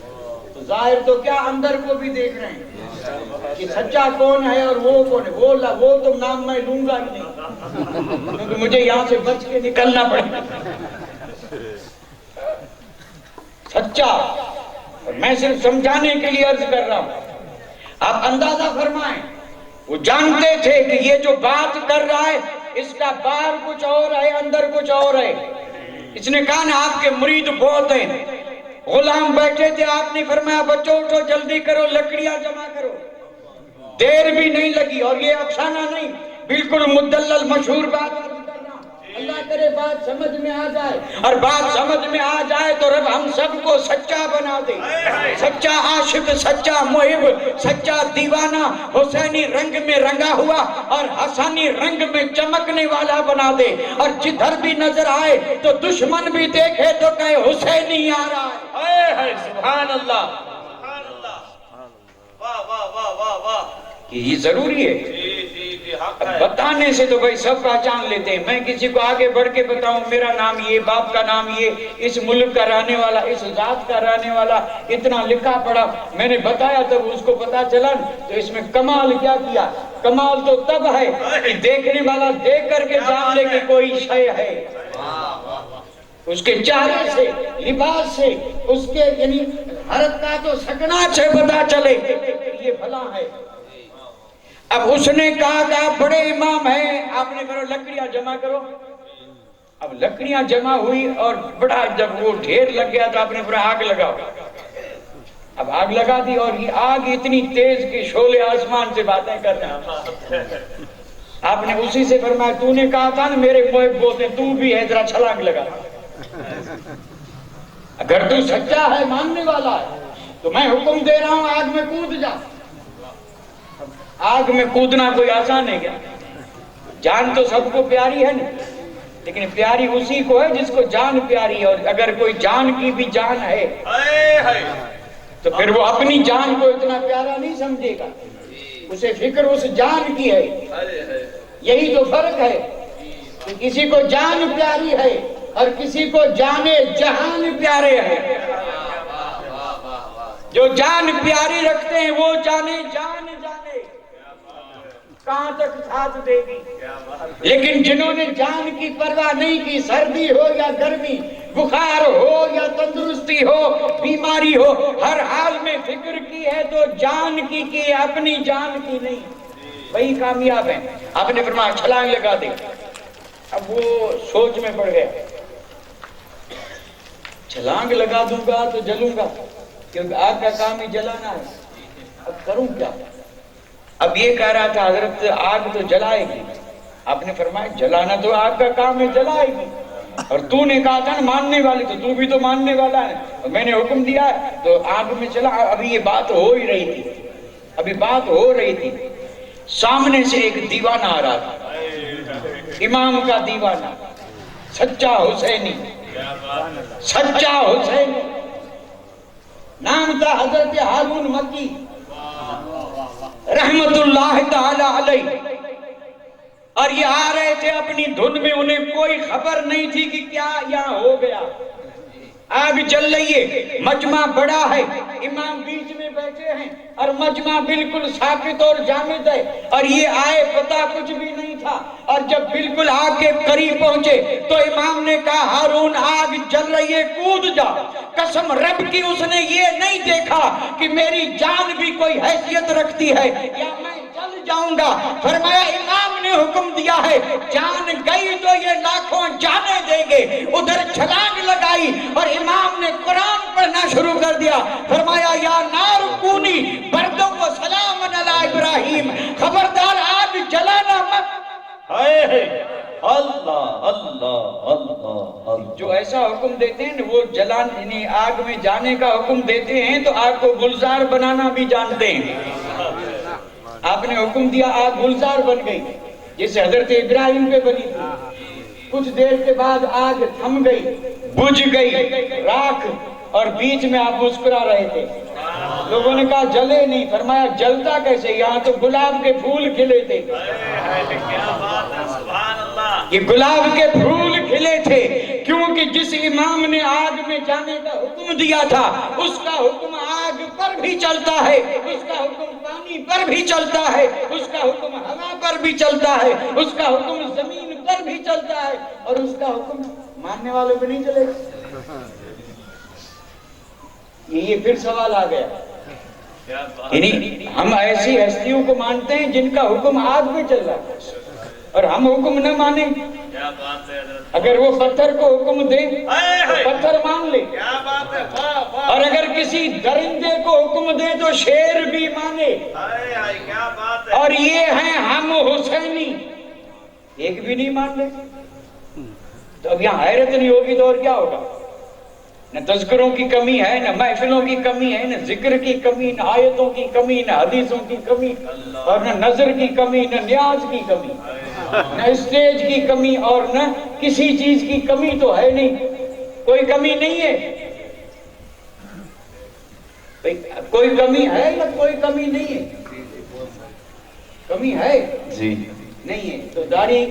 تو ظاہر تو کیا اندر کو بھی دیکھ رہے ہیں کہ سچا کون ہے اور وہ کون ہے، وہ تو نام میں لوں گا ہی نہیں، کیونکہ مجھے یہاں سے بچ کے نکلنا پڑے گا۔ سچا، میں صرف سمجھانے کے لیے عرض کر رہا ہوں، آپ اندازہ فرمائیں، وہ جانتے تھے کہ یہ جو بات کر رہا ہے اس کا باہر کچھ اور ہے، اندر کچھ اور ہے، اس نے کہا نا آپ کے مرید بہت ہیں، غلام بیٹھے تھے، آپ نے فرمایا بچوں اٹھو جلدی کرو، لکڑیاں جمع کرو، دیر بھی نہیں لگی، اور یہ افسانہ نہیں، بالکل مدلل مشہور بات عرض کر رہا ہوں، اللہ کرے بات سمجھ میں آ جائے، اور بات سمجھ میں آ جائے تو رب ہم سب کو سچا بنا دے، سچا عاشق، سچا محب، سچا دیوانہ، حسینی رنگ میں رنگا ہوا اور حسنی رنگ میں چمکنے والا بنا دے، اور جدھر بھی نظر آئے تو دشمن بھی دیکھے تو کہے حسینی آ رہا ہے۔ سبحان اللہ۔ کہ یہ ضروری ہے. اب بتانے سے تو بھائی سب پہچان لیتے ہیں. میں کسی کو آگے بڑھ کے بتاؤں میرا نام یہ، باپ کا نام یہ، اس ملک کا رہنے والا، اس ذات کا رہنے والا، اتنا لکھا پڑھا، میں نے بتایا تب اس کو پتا چلا. تو اس میں کمال کیا کیا؟ کمال تو تب ہے کہ دیکھنے والا دیکھ کر کے جان لے کہ کوئی شے ہے. اس کے چہرے سے، لباس سے، اس کے یعنی حرکات و سکنات سے پتا چلے یہ بھلا ہے. اب اس نے کہا کہ آپ بڑے امام ہیں، آپ نے کرو لکڑیاں جمع کرو. اب لکڑیاں جمع ہوئی اور بڑا جب وہ ڈھیر لگ گیا تو آپ نے پورا آگ لگاؤ. اب آگ لگا دی اور یہ آگ اتنی تیز کہ شعلے آسمان سے باتیں کر رہے ہیں. آپ نے اسی سے فرمایا تو نے کہا تھا نا میرے محب بولتے تو بھی ہے ذرا چھلانگ لگا. اگر تو سچا ہے، ماننے والا ہے، تو میں حکم دے رہا ہوں آگ میں کود جا. آگ میں کودنا کوئی آسان ہے کیا؟ جان تو سب کو پیاری ہے نا، لیکن پیاری اسی کو ہے جس کو جان پیاری ہے. اور اگر کوئی جان کی بھی جان ہے تو پھر وہ اپنی جان کو اتنا پیارا نہیں سمجھے گا، اسے فکر اس جان کی ہے. یہی تو فرق ہے کہ کسی کو جان پیاری ہے اور کسی کو جانے جہان پیارے ہیں. جو جان پیاری رکھتے ہیں وہ جانے جان جانے کہاں تک ساتھ دے گی. لیکن جنہوں نے جان کی پرواہ نہیں کی، سردی ہو یا گرمی، بخار ہو یا تندرستی ہو، بیماری ہو، ہر حال میں فکر کی ہے تو جان کی اپنی جان کی نہیں، وہی کامیاب ہیں. آپ نے فرمایا چھلانگ لگا دے. اب وہ سوچ میں پڑ گیا، چھلانگ لگا دوں گا تو جلوں گا کیونکہ آگ کا کام ہی جلانا ہے. اب کروں کیا؟ اب یہ کہہ رہا تھا حضرت آگ تو جلائے گی. آپ نے فرمایا جلانا تو آگ کا کام ہے، جلائے گی. اور تو نے کہا تھا نا ماننے والی، تو بھی تو ماننے والا ہے، اور میں نے حکم دیا ہے تو آگ میں چلا. ابھی یہ بات ہو ہی رہی تھی، ابھی بات ہو رہی تھی. سامنے سے ایک دیوانہ آ رہا تھا، امام کا دیوانہ، سچا حسینی، سچا حسینی. نام تھا حضرت ہارون مکی رحمت اللہ تعالی علیہ. اور یہ آ رہے تھے اپنی دھن میں، انہیں کوئی خبر نہیں تھی کہ کیا یہاں ہو گیا. آگ چل رہی ہے، مجمع بڑا ہے، امام بیچ میں بیٹھے ہیں اور مجمع بالکل ساکت اور جامد ہے. اور یہ آئے پتہ کچھ بھی نہیں تھا. اور جب بالکل آگ کے قریب پہنچے تو امام نے کہا ہارون آگ جل رہی ہے، کود جا. قسم رب کی اس نے یہ نہیں دیکھا کہ میری جان بھی کوئی حیثیت رکھتی ہے یا میں جل جاؤں گا. فرمایا امام نے حکم دیا ہے، جان گئی تو یہ لاکھوں جانے دیں گے. ادھر چھلانگ لگائی اور امام نے قرآن پڑھنا شروع کر دیا. فرمایا یا نار کونی بردم و سلام علی ابراہیم، خبردار آگ جلانا مت. اللہ اللہ اللہ. جو ایسا حکم دیتے ہیں وہ جلانے آگ میں جانے کا حکم دیتے ہیں تو آگ کو گلزار بنانا بھی جانتے ہیں. آپ نے حکم دیا آگ گلزار بن گئی جیسے حضرت ابراہیم پہ بنی تھی. کچھ دیر کے بعد آگ تھم گئی، بجھ گئی راکھ، اور بیچ میں آپ مسکرا رہے تھے. لوگوں نے کہا جلے نہیں. فرمایا جلتا کیسے؟ یہاں تو گلاب کے پھول کھلے تھے. یہ گلاب کے پھول کھلے تھے کیونکہ جس امام نے آگ میں جانے کا حکم دیا تھا اس کا حکم آگ پر بھی چلتا ہے، اس کا حکم پانی پر بھی چلتا ہے، اس کا حکم ہوا پر بھی چلتا ہے، اس کا حکم زمین پر بھی چلتا ہے، اور اس کا حکم ماننے والوں پہ نہیں چلے گا. یہ پھر سوال آ گیا، یعنی ہم ایسی ہستیوں کو مانتے ہیں جن کا حکم آگ میں چل رہا ہے اور ہم حکم نہ مانیں. اگر وہ پتھر کو حکم دے تو پتھر مان لے، اور اگر کسی درندے کو حکم دے تو شیر بھی مانے. اور یہ ہیں ہم حسینی، ایک بھی نہیں مان لے. تو اب یہاں حیرت نہیں ہوگی تو اور کیا ہوگا؟ نہ تذکروں کی کمی ہے، نہ محفلوں کی کمی ہے، نہ ذکر کی کمی، نہ آیتوں کی کمی، نہ حدیثوں کی کمی، اور نہ نظر کی کمی، نہ نیاز کی کمی، نہ اسٹیج کی کمی، اور نہ کسی چیز کی کمی تو ہے نہیں. کوئی کمی نہیں ہے. کوئی کمی ہے یا کوئی کمی نہیں ہے؟ کمی ہے جی نہیں ہے تو داڑھی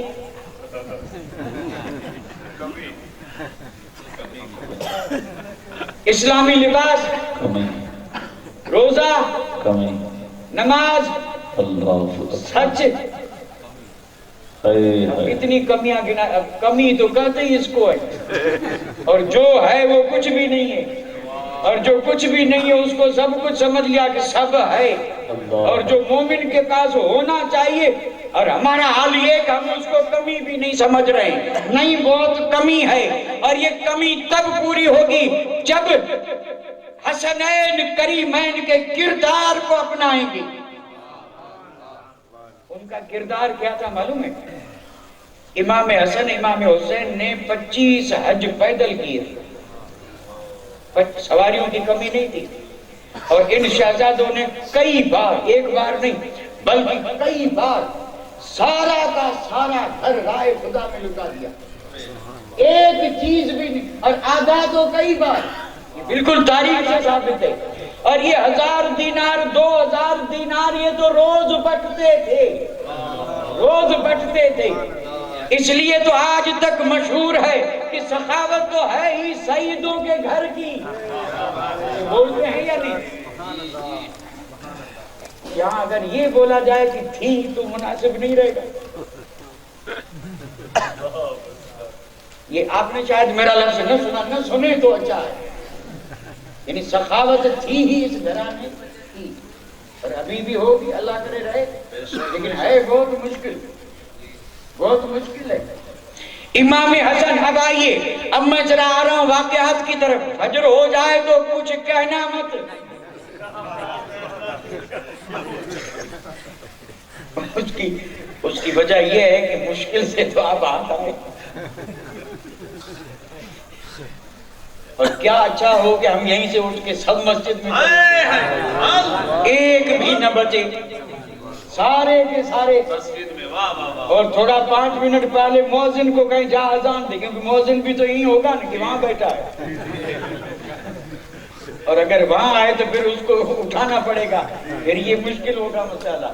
اسلامی لباس کمی روزہ کمی نماز اللہ سچ ہائے ہائے اتنی کمیاں گنا کمی تو کہتے ہی اس کو ہے اور جو ہے وہ کچھ بھی نہیں ہے اور جو کچھ بھی نہیں ہے اس کو سب کچھ سمجھ لیا کہ سب ہے اور جو مومن کے پاس ہونا چاہیے اور ہمارا حال یہ کہ ہم اس کو کمی بھی نہیں سمجھ رہے ہیں نہیں بہت کمی ہے اور یہ کمی تب پوری ہوگی جب حسنین کریمین کے کردار کو اپنائیں گے ان کا کردار کیا تھا معلوم ہے امام حسن امام حسین نے 25 حج پیدل کیے سواریوں کی کمی نہیں تھی اور ان شہزادوں نے کئی بار ایک بار نہیں بلکہ کئی بار سارا کا سارا گھر رائے خدا میں لٹا دیا ایک چیز بھی نہیں اور آدھا تو کئی بار یہ بالکل تاریخ سے ثابت ہے اور یہ 1000 دینار 2000 دینار یہ تو روز بٹتے تھے روز بٹتے تھے اس لیے تو آج تک مشہور ہے کہ سخاوت تو ہے ہی سیدوں کے گھر کی بولتے ہیں یا نہیں یہاں اگر یہ بولا جائے کہ تھی تو مناسب نہیں رہے گا یہ آپ نے شاید میرا لفظ نہ سنا نہ سنے تو اچھا ہے یعنی سخاوت تھی ہی اس گھرانے کی اور ابھی بھی ہوگی اللہ کرے رہے لیکن ہے بہت مشکل ہے امام حسن اب آئیے اب میں ذرا آ رہا ہوں واقعات کی طرف فجر ہو جائے تو کچھ کہنا مت اس کی وجہ یہ ہے کہ مشکل سے تو آپ آتا ہے اور کیا اچھا ہو کہ ہم یہیں سے اٹھ کے سب مسجد میں ایک بھی نہ بچے سارے کے سارے اور تھوڑا 5 منٹ پہلے مؤذن کو کہیں جا اذان دے کیونکہ مؤذن بھی تو یہی ہوگا نا کہ وہاں بیٹھا ہے اور اگر وہاں آئے تو پھر اس کو اٹھانا پڑے گا پھر یہ مشکل ہوگا مسئلہ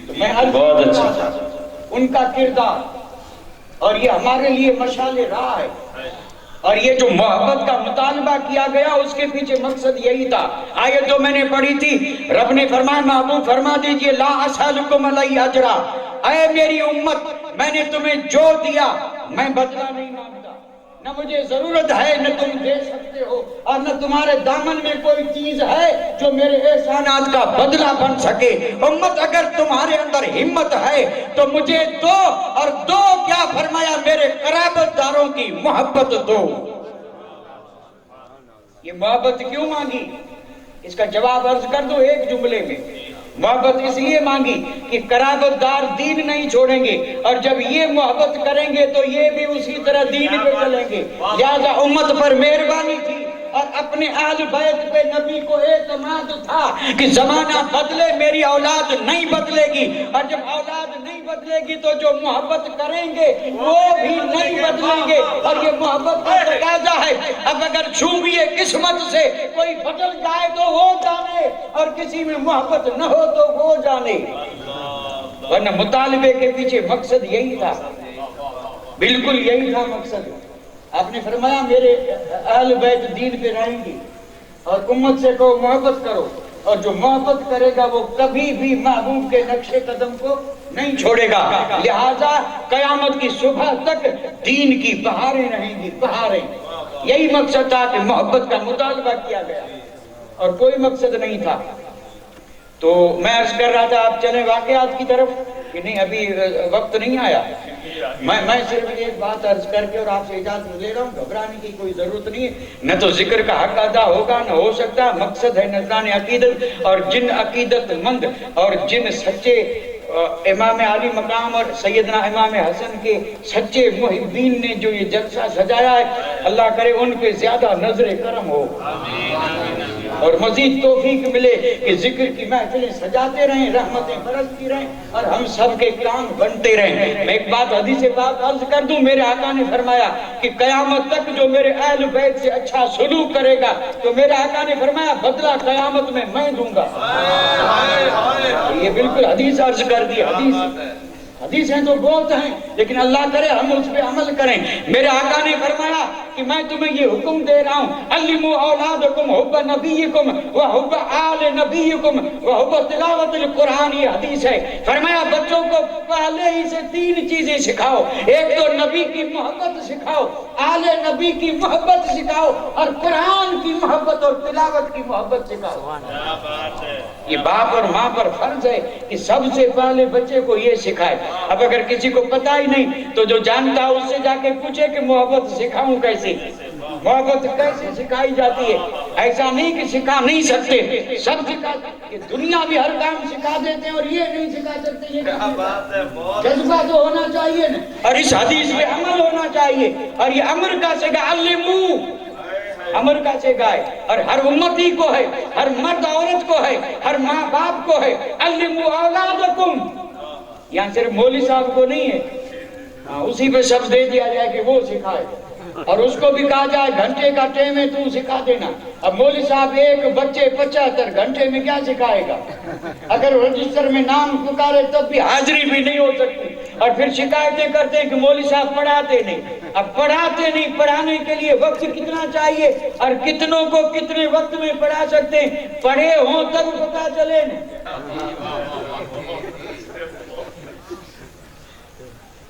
تو میں بہت اچھا ان کا کردار اور یہ ہمارے لیے مشعل راہ ہے اور یہ جو محبت کا مطالبہ کیا گیا اس کے پیچھے مقصد یہی تھا آیت جو میں نے پڑھی تھی رب نے فرمایا محبوب فرما دیجئے لا اسألکم علیہ اجرا اے میری امت میں نے تمہیں جو دیا میں بدلہ نہیں مانگتا نہ مجھے ضرورت ہے نہ تم دے سکتے ہو اور نہ تمہارے دامن میں کوئی چیز ہے جو میرے احسانات کا بدلہ بن سکے امت اگر تمہارے اندر ہمت ہے تو مجھے دو اور دو کیا فرمایا میرے قرابت داروں کی محبت دو یہ محبت کیوں مانگی اس کا جواب عرض کر دو ایک جملے میں محبت اس لیے مانگی کہ قرابت دار دین نہیں چھوڑیں گے اور جب یہ محبت کریں گے تو یہ بھی اسی طرح دین پہ چلیں گے لہذا امت پر مہربانی تھی اور اپنے اہل بیت پہ نبی کو اعتماد تھا کہ زمانہ بدلے میری اولاد نہیں بدلے گی اور جب اولاد نہیں بدلے گی تو جو محبت کریں گے وہ بھی نہیں بدلیں گے اور یہ محبت کا تقاضا ہے اب اگر چھومیے قسمت سے کوئی بدل جائے تو وہ جانے اور کسی میں محبت نہ ہو تو وہ جانے ورنہ مطالبے کے پیچھے مقصد یہی تھا بالکل یہی تھا مقصد آپ نے فرمایا میرے اہل بیت دین پہ رہیں گی اور امت سے کہو محبت کرو اور جو محبت کرے گا وہ کبھی بھی محبوب کے نقش قدم کو نہیں چھوڑے گا لہذا قیامت کی صبح تک دین کی بہاریں رہیں گی بہاریں یہی مقصد تھا کہ محبت کا مطالبہ کیا گیا اور کوئی مقصد نہیں تھا تو میں عرض کر رہا تھا آپ چلیں واقعات کی طرف کہ نہیں ابھی وقت نہیں آیا میں صرف ایک بات عرض کر کے اور آپ سے اجازت لے رہا ہوں گھبرانے کی کوئی ضرورت نہیں ہے نہ تو ذکر کا حق ادا ہوگا نہ ہو سکتا مقصد ہے نذران عقیدت اور جن عقیدت مند اور جن سچے امام علی مقام اور سیدنا امام حسن کے سچے محبین نے جو یہ جلسہ سجایا ہے اللہ کرے ان پہ زیادہ نظر کرم ہو اور مزید توفیق ملے کہ ذکر کی محفلیں سجاتے رہیں، رحمتیں برستی رہیں اور ہم سب کے کام بنتے رہیں۔ میں ایک بات حدیث پاک عرض کر دوں، میرے آقا نے فرمایا کہ قیامت تک جو میرے اہل بیت سے اچھا سلوک کرے گا تو میرے آقا نے فرمایا بدلہ قیامت میں دوں گا۔ یہ بالکل حدیث عرض کر دی، حدیثیں تو بہت ہیں لیکن اللہ کرے ہم اس پہ عمل کریں۔ میرے آقا نے فرمایا کہ میں تمہیں یہ حکم دے رہا ہوں، علموا اولادکم حب نبیکم وحب آل نبیکم وحب تلاوت القرآن۔ یہ حدیث ہے، فرمایا بچوں کو پہلے ہی سے 3 چیزیں سکھاؤ، ایک تو نبی کی محبت سکھاؤ، آل نبی کی محبت سکھاؤ اور قرآن کی محبت اور تلاوت کی محبت سکھاؤ۔ یہ باپ اور ماں پر فرض ہے کہ سب سے پہلے بچے کو یہ سکھائے۔ اب اگر کسی کو پتہ ہی نہیں تو جو جانتا ہے اس سے جا کے پوچھے کہ محبت سکھاؤں کیسے، محبت کیسے سکھائی جاتی ہے۔ ایسا نہیں کہ سکھا نہیں سکتے، سب سکھا، یہ دنیا بھی ہر کام سکھا دیتے ہیں اور یہ نہیں سکھا سکتے۔ یہ جذبہ تو ہونا چاہیے نا، اور اس حدیث پہ عمل ہونا چاہیے، اور یہ امر کا سگا علمو، امر کا سگا ہے، اور ہر امتی کو ہے، ہر مرد عورت کو ہے، ہر ماں باپ کو ہے۔ علمو اولادکم، یہاں صرف مولوی صاحب کو نہیں ہے، اسی پہ سب دے دیا جائے کہ وہ سکھائے، اور اس کو بھی کہا جائے گھنٹے کا ٹائم ہے تو سکھا دینا۔ اب مولوی صاحب ایک بچے 75 گھنٹے میں کیا سکھائے گا؟ اگر رجسٹر میں نام پکارے تب بھی حاضری بھی نہیں ہو سکتی، اور پھر شکایتیں کرتے ہیں کہ مولوی صاحب پڑھاتے نہیں۔ اب پڑھاتے نہیں، پڑھانے کے لیے وقت کتنا چاہیے اور کتنوں کو کتنے وقت میں پڑھا سکتے ہیں، پڑھے ہوں تب پتا چلے نا۔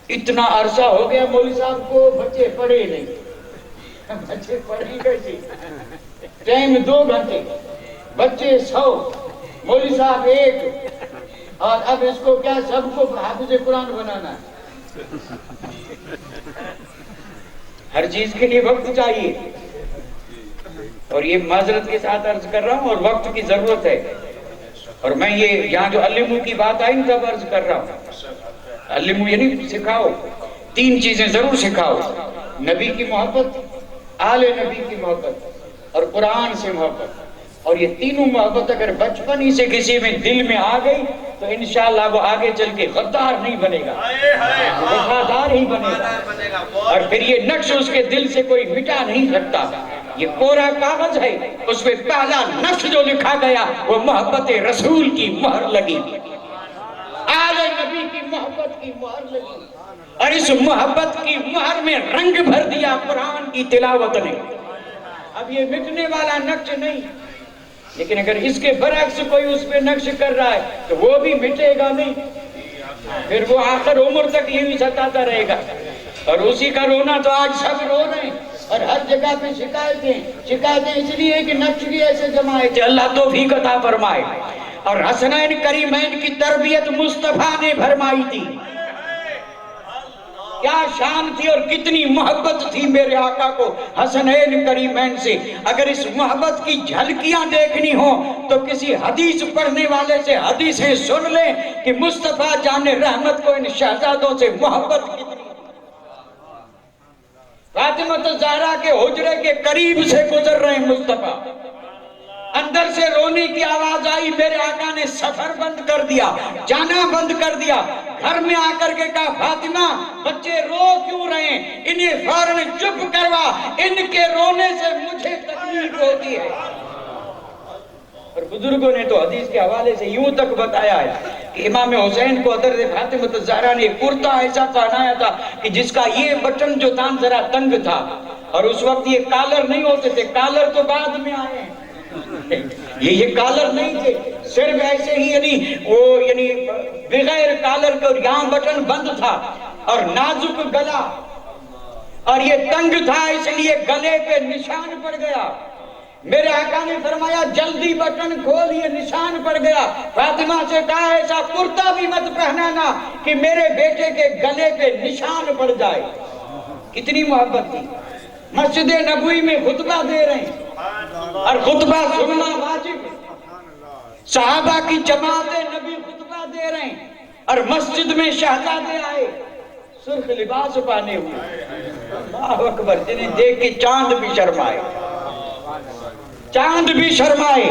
اتنا عرصہ ہو گیا مولوی صاحب کو بچے پڑھے نہیں، بچے پڑھیں کیسے؟ ٹائم 2 گھنٹے، بچے 100، مولوی صاحب 1، اور اب اس کو کیا سب کو حافظ قرآن بنانا ہے۔ ہر چیز کے لیے وقت چاہیے، اور یہ معذرت کے ساتھ عرض کر رہا ہوں اور وقت کی ضرورت ہے، اور میں یہ یہاں جو علمو کی بات آئی تب عرض کر رہا ہوں۔ علمو یعنی سکھاؤ، 3 چیزیں ضرور سکھاؤ، نبی کی محبت، آل نبی کی محبت اور قرآن سے محبت، اور یہ تینوں محبت اگر بچپن ہی سے کسی میں دل میں آ گئی تو انشاءاللہ وہ آگے چل کے غدار نہیں بنے گا، وفادار ہی بنے گا، اور پھر یہ نقش اس کے دل سے کوئی مٹا نہیں سکتا۔ یہ کورا کاغذ ہے، اس میں پہلا نقش جو لکھا گیا وہ محبت رسول کی مہر لگی، آل نبی کی محبت کی مہر لگی، اور اس محبت کی مہر میں رنگ بھر دیا قرآن کی تلاوت نے۔ اب یہ مٹنے والا نقش نہیں، لیکن اگر اس کے برعکس کوئی اس پہ نقش کر رہا ہے تو وہ بھی مٹے گا نہیں، پھر وہ آخر عمر تک یہی ستاتا رہے گا، اور اسی کا رونا تو آج سب رو رہے ہیں، اور ہر جگہ پہ شکایتیں اس لیے کہ نقش بھی ایسے جمائے تھے۔ اللہ توفیق عطا فرمائے، اور حسنین کریمین کی تربیت مصطفیٰ نے فرمائی تھی، کیا شان تھی اور کتنی محبت تھی میرے آقا کو حسنین کریمین سے۔ اگر اس محبت کی جھلکیاں دیکھنی ہو تو کسی حدیث پڑھنے والے سے حدیثیں سن لیں کہ مصطفیٰ جان رحمت کو ان شہزادوں سے محبت کتنی۔ فاطمہ الزہرا کے حجرے کے قریب سے گزر رہے ہیں مصطفیٰ، اندر سے رونے کی آواز آئی، میرے آقا نے سفر بند کر دیا، جانا بند کر دیا، گھر میں آ کر کے کہا فاطمہ بچے رو کیوں رہے ہیں، انہیں فوراً چپ کروا، ان کے رونے سے مجھے تکلیف ہوتی ہے۔ اور بزرگوں نے تو حدیث کے حوالے سے یوں تک بتایا ہے کہ امام حسین کو حضرت فاطمہ الزہرا نے کرتا ایسا پہنایا تھا کہ جس کا یہ بٹن جو تھا ذرا تنگ تھا، اور اس وقت یہ کالر نہیں ہوتے تھے، کالر تو بعد میں آئے ہیں، یہ کالر نہیں تھے، صرف ایسے ہی یعنی بغیر کالر کے، اور یہاں بٹن بند تھا اور نازک گلا، اور یہ تنگ تھا اس لیے گلے پہ نشان پڑ گیا۔ میرے آقا نے فرمایا جلدی بٹن کھول، یہ نشان پڑ گیا۔ فاطمہ سے کہا ایسا کرتا بھی مت پہنانا کہ میرے بیٹے کے گلے پہ نشان پڑ جائے۔ کتنی محبت تھی۔ مسجد نبوی میں خطبہ دے رہے ہیں اور خطبہ سننا واجب، صحابہ کی جماعت نبی خطبہ دے رہے ہیں اور مسجد میں شہزادے آئے سرخ لباس پہنے ہوئے، اللہ اکبر، جنہیں دیکھ کے چاند بھی شرمائے۔ چاند بھی شرمائے،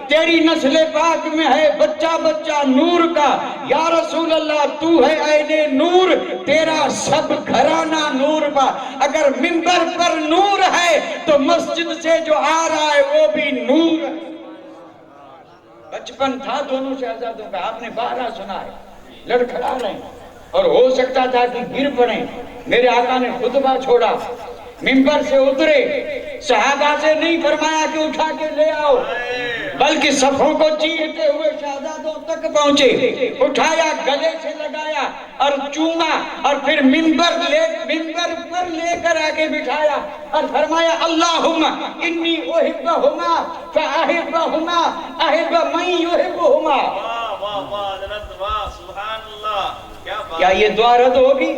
تیری نسل پاک میں ہے بچہ بچہ نور کا، یا رسول اللہ تو ہے عین نور، تیرا سب گھرانہ نور کا، اگر منبر پر نور ہے تو مسجد سے جو آ رہا ہے وہ بھی نور ہے۔ بچپن تھا دونوں شہزادوں کا، آپ نے 12 سنا ہے، لڑکھڑا رہے ہیں اور ہو سکتا تھا کہ گر پڑیں۔ میرے آقا نے خطبہ چھوڑا، منبر سے اترے، صحابہ سے نہیں فرمایا کہ اٹھا کے لے آؤ، بلکہ صفوں کو چیرتے ہوئے شہزادوں تک پہنچے، اٹھایا، گلے سے لگایا اور چوما، اور پھر منبر پر لے کر آگے بٹھایا اور فرمایا اللہم انی احبہما فاحبہما احب من یحبہما۔ واہ واہ واہ حضرت واہ، سبحان اللہ، کیا یہ دعا رد ہوگی؟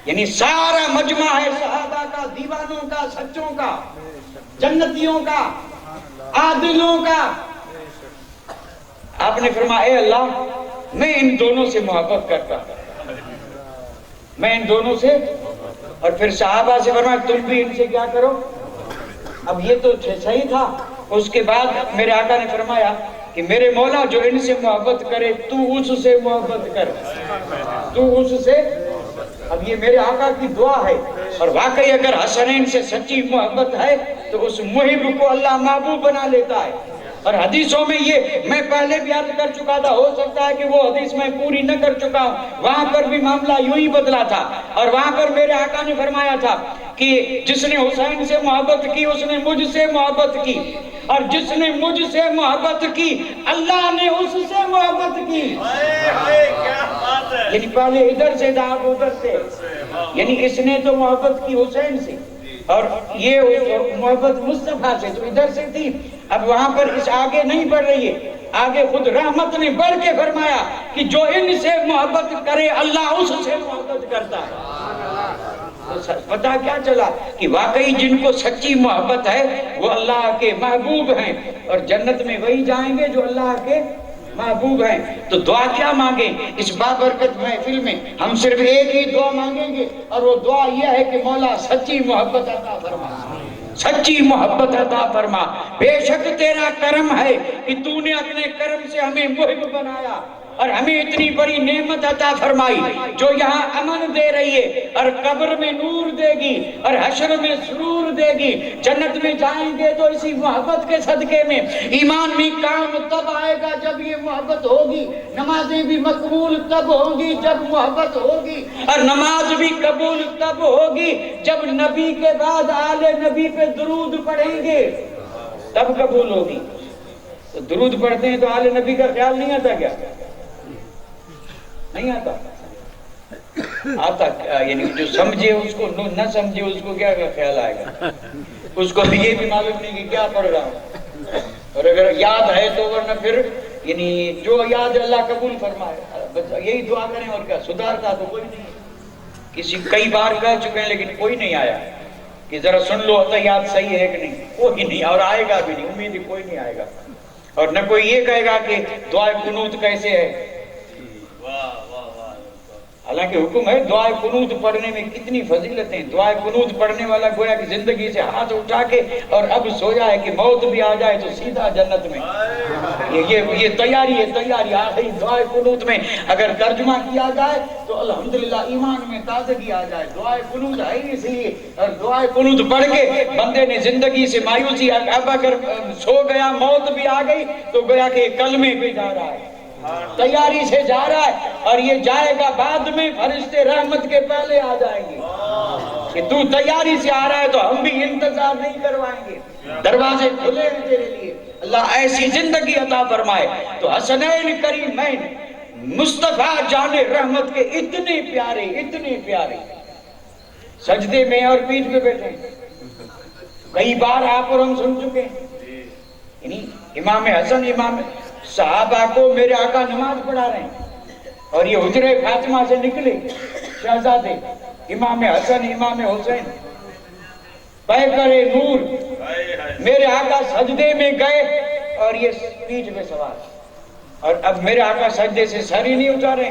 یعنی سارا مجمع ہے صحابہ کا، دیوانوں کا، سچوں کا، جنتیوں کا، عادلوں کا۔ آپ نے فرمایا اے اللہ میں ان دونوں سے محبت کرتا ہوں، میں ان دونوں سے، اور پھر صحابہ سے فرمایا تم بھی ان سے کیا کرو۔ اب یہ تو صحیح تھا۔ اس کے بعد میرے آقا نے فرمایا کہ میرے مولا جو ان سے محبت کرے تو اس سے محبت کر، تو اس سے۔ اب یہ میرے آقا کی دعا ہے، اور واقعی اگر حسنین سے سچی محبت ہے تو اس محب کو اللہ محبوب بنا لیتا ہے۔ اور حدیثوں میں یہ میں پہلے بھی عرض کر چکا تھا، ہو سکتا ہے کہ وہ حدیث میں پوری نہ کر چکا ہوں، وہاں پر بھی معاملہ یوں ہی بدلا تھا، اور وہاں پر میرے آقا نے فرمایا تھا کہ جس نے حسین سے محبت کی اس نے مجھ سے محبت کی، اور جس نے مجھ سے محبت کی اللہ نے اس سے محبت کی۔ کیا بات ہے، یعنی پہلے ادھر سے تھا اب ادھر سے، یعنی اس نے تو محبت کی حسین سے، اور یہ محبت مصطفیٰ سے تو ادھر سے تھی۔ اب وہاں پر اس آگے نہیں بڑھ رہی ہے، آگے خود رحمت نے بڑھ کے فرمایا کہ جو ان سے محبت کرے اللہ اس سے محبت کرتا ہے۔ تو پتہ کیا چلا کہ واقعی جن کو سچی محبت ہے وہ اللہ کے محبوب ہیں، اور جنت میں وہی جائیں گے جو اللہ کے محبوب ہیں۔ تو دعا کیا مانگیں اس بابرکت محفل میں؟ ہم صرف ایک ہی دعا مانگیں گے، اور وہ دعا یہ ہے کہ مولا سچی محبت عطا فرما، سچی محبت عطا فرما۔ بے شک تیرا کرم ہے کہ تو نے اپنے کرم سے ہمیں محب بنایا، اور ہمیں اتنی بڑی نعمت عطا فرمائی جو یہاں امن دے رہی ہے، اور قبر میں نور دے گی، اور حشر میں سرور دے گی۔ جنت میں جائیں گے تو اسی محبت کے صدقے میں۔ ایمان میں کام تب آئے گا جب یہ محبت ہوگی، نمازیں بھی مقبول تب ہوں گی جب محبت ہوگی، اور نماز بھی قبول تب ہوگی جب نبی کے بعد آل نبی پہ درود پڑھیں گے، تب قبول ہوگی۔ تو درود پڑھتے ہیں تو آل نبی کا خیال نہیں آتا کیا؟ نہیں آتا، یعنی جو سمجھے اس کو، نہ سمجھے اس کو کیا خیال آئے گا؟ اس کو یہ بھی معلوم نہیں کہ کیا پڑھ رہا ہوں، اور اگر یاد ہے تو ورنہ پھر یعنی جو یاد اللہ قبول فرمائے، بس یہی دعا کریں۔ اور کیا سدھارتا تو کوئی نہیں، کئی بار کہہ چکے ہیں لیکن کوئی نہیں آیا کہ ذرا سن لو تو یاد صحیح ہے کہ نہیں، کوئی نہیں، اور آئے گا بھی نہیں، امید کوئی نہیں آئے گا۔ اور نہ کوئی یہ کہے گا کہ دعائے قنوت کیسے ہے۔ حالانکہ حکم ہے دعائے قنوت پڑھنے میں کتنی فضیلتیں، دعائے قنوت پڑھنے والا گویا کہ زندگی سے ہاتھ اٹھا کے اور اب سویا ہے کہ موت بھی آ جائے تو سیدھا جنت میں۔ یہ تیاری ہے، تیاری آخری دعائے قنوت میں اگر ترجمہ کیا جائے تو الحمدللہ ایمان میں تازگی آ جائے۔ دعائے قنوت ہے اس لیے، اور دعائے قنوت پڑھ کے بندے نے زندگی سے مایوسی، اب اگر سو گیا موت بھی آ گئی تو گویا کہ کلمے پہ جا رہا ہے، تیاری سے جا رہا ہے، اور یہ جائے گا بعد میں، فرشتے رحمت کے پہلے آ جائیں گے کہ تو تیاری سے آ رہا ہے تو ہم بھی انتظار نہیں کروائیں گے، دروازے کھلے ہیں تیرے لیے۔ اللہ ایسی زندگی عطا فرمائے۔ تو حسنین کریمین مصطفیٰ جان رحمت کے اتنے پیارے، اتنے پیارے، سجدے میں اور پیٹھ پہ بیٹھے، کئی بار آپ اور ہم سن چکے ہیں۔ یعنی امام حسن، امام صحابہ کو میرے آقا نماز پڑھا رہے ہیں، اور یہ حجرہ فاطمہ سے نکلے شہزادے امام حسن امام حسین پیکر نور، میرے آقا سجدے میں گئے اور یہ پیٹھ پہ سوار، اور اب میرے آقا سجدے سے سر ہی نہیں اٹھا رہے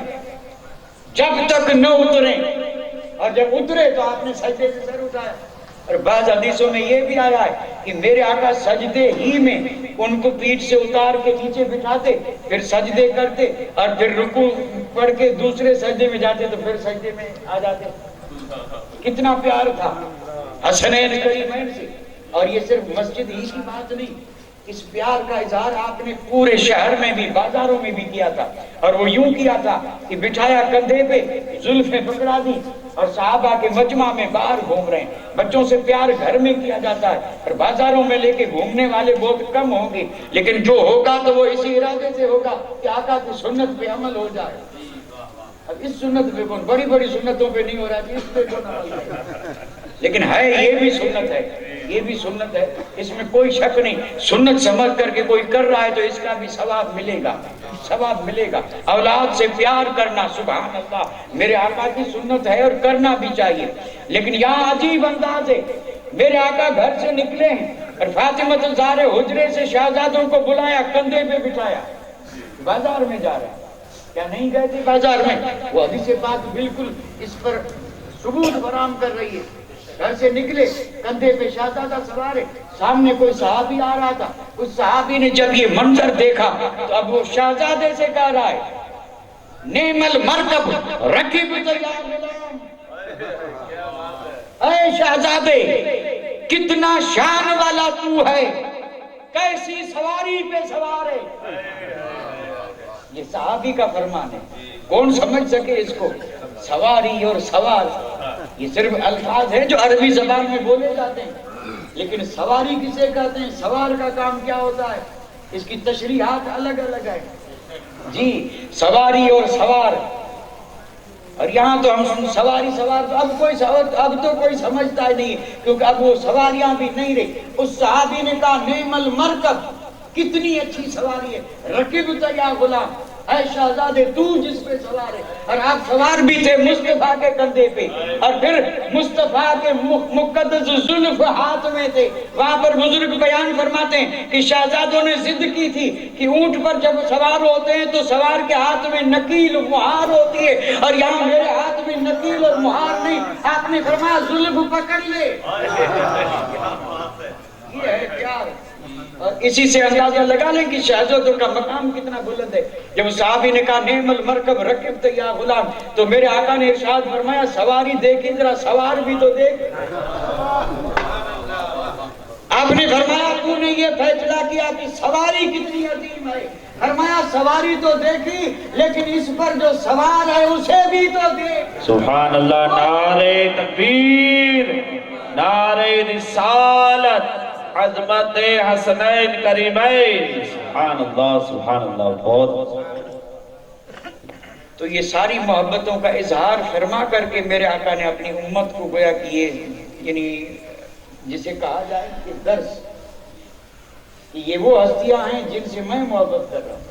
جب تک نہ اتریں، اور جب اترے تو آپ نے سجدے سے سر اٹھایا۔ اور بعض حدیثوں میں یہ بھی آیا ہے کہ میرے آقا سجدے ہی میں ان کو پیٹھ سے اتار کے نیچے بٹھاتے، پھر سجدے کرتے، اور پھر رکوع پڑھ کے دوسرے سجدے میں جاتے تو پھر سجدے میں آ جاتے. کتنا پیار تھا حسنین کریمین سے. اور یہ صرف مسجد ہی کی بات نہیں، اس پیار کا اظہار آپ نے پورے شہر میں بھی، بازاروں میں بھی کیا تھا. اور وہ یوں کیا تھا کہ بٹھایا کندھے پہ، زلفیں پکڑا دی، اور صحابہ کے مجمع میں باہر گھوم رہے ہیں. بچوں سے پیار گھر میں کیا جاتا ہے، اور بازاروں میں لے کے گھومنے والے بہت کم ہوں گے، لیکن جو ہوگا تو وہ اسی ارادے سے ہوگا کہ آقا کی سنت پہ عمل ہو جائے. اب اس سنت پہ کون، بڑی بڑی سنتوں پہ نہیں ہو رہا ہے، اس پہ کون عمل کرے؟ لیکن ہے، یہ بھی سنت ہے، یہ بھی سنت ہے، اس میں کوئی شک نہیں. سنت سمجھ کر کے کوئی کر رہا ہے تو اس کا بھی ثواب ملے گا، ثواب ملے گا. اولاد سے پیار کرنا، سبحان اللہ، میرے آقا کی سنت ہے اور کرنا بھی چاہیے. لیکن یہاں عجیب انداز ہے، میرے آقا گھر سے نکلے ہیں اور فاطمہ الزہرا حجرے سے شہزادوں کو بلایا، کندھے پہ بٹھایا، بازار میں جا رہا ہے. کیا نہیں گئے تھے بازار میں؟ وہ حدیث پاک بالکل اس پر ثبوت فراہم کر رہی ہے. گھر سے نکلے، کندھے پہ شہزادہ سوار ہے، سامنے کوئی صحابی آ رہا تھا. اس صحابی نے جب یہ منظر دیکھا تو اب وہ شہزادے سے کہہ رہا ہے، نعم المرکب رکبت یا غلام، اے شہزادے کتنا شان والا تو ہے، کیسی سواری پہ سوار ہے. یہ صحابی کا فرمان ہے، کون سمجھ سکے اس کو؟ سواری اور سوار یہ صرف الفاظ ہیں جو عربی زبان میں بولے جاتے ہیں، لیکن سواری کسے کہتے ہیں، سوار کا کام کیا ہوتا ہے، اس کی تشریحات الگ الگ ہے. جی سواری اور سوار. اور یہاں تو ہم سواری سوار تو اب تو کوئی سمجھتا ہی نہیں، کیونکہ اب وہ سواریاں بھی نہیں رہی. اس صحابی نے کہا نعم المرکب، کتنی اچھی سواری ہے، رکبت یا غلام، اے شہزادے تو جس پہ سوار ہے. اور آپ سوار بھی تھے مصطفیٰ کے کندھے پہ، اور پھر مصطفیٰ کے مقدس زلف ہاتھ میں تھے. وہاں پر بزرگ بیان فرماتے ہیں کہ شہزادوں نے ضد کی تھی کہ اونٹ پر جب سوار ہوتے ہیں تو سوار کے ہاتھ میں نکیل مہار ہوتی ہے، اور یہاں میرے ہاتھ میں نکیل اور مہار نہیں. آپ نے فرمایا زلف پکڑ لے. یہ ہے پیار. اور اسی سے اندازہ لگا لیں کہ شہزادوں کا مقام کتنا بلند ہے. جب صحابی نے کہا نعم المرکب رکبت یا غلام، تو میرے آقا نے ارشاد فرمایا سواری دیکھی ذرا، سوار بھی تو دیکھ. آپ نے فرمایا تو نے یہ فیصلہ کیا کہ سواری کتنی عظیم ہے، فرمایا سواری تو دیکھی لیکن اس پر جو سوار ہے اسے بھی تو دیکھ. سبحان اللہ. نعرہ تکبیر، نعرہ رسالت، عظمت حسنین کریمین. سبحان اللہ، سبحان اللہ. بہت تو یہ ساری محبتوں کا اظہار فرما کر کے میرے آقا نے اپنی امت کو گویا کہ یہ یعنی جسے کہا جائے کہ درس، یہ وہ ہستیاں ہیں جن سے میں محبت کر رہا ہوں،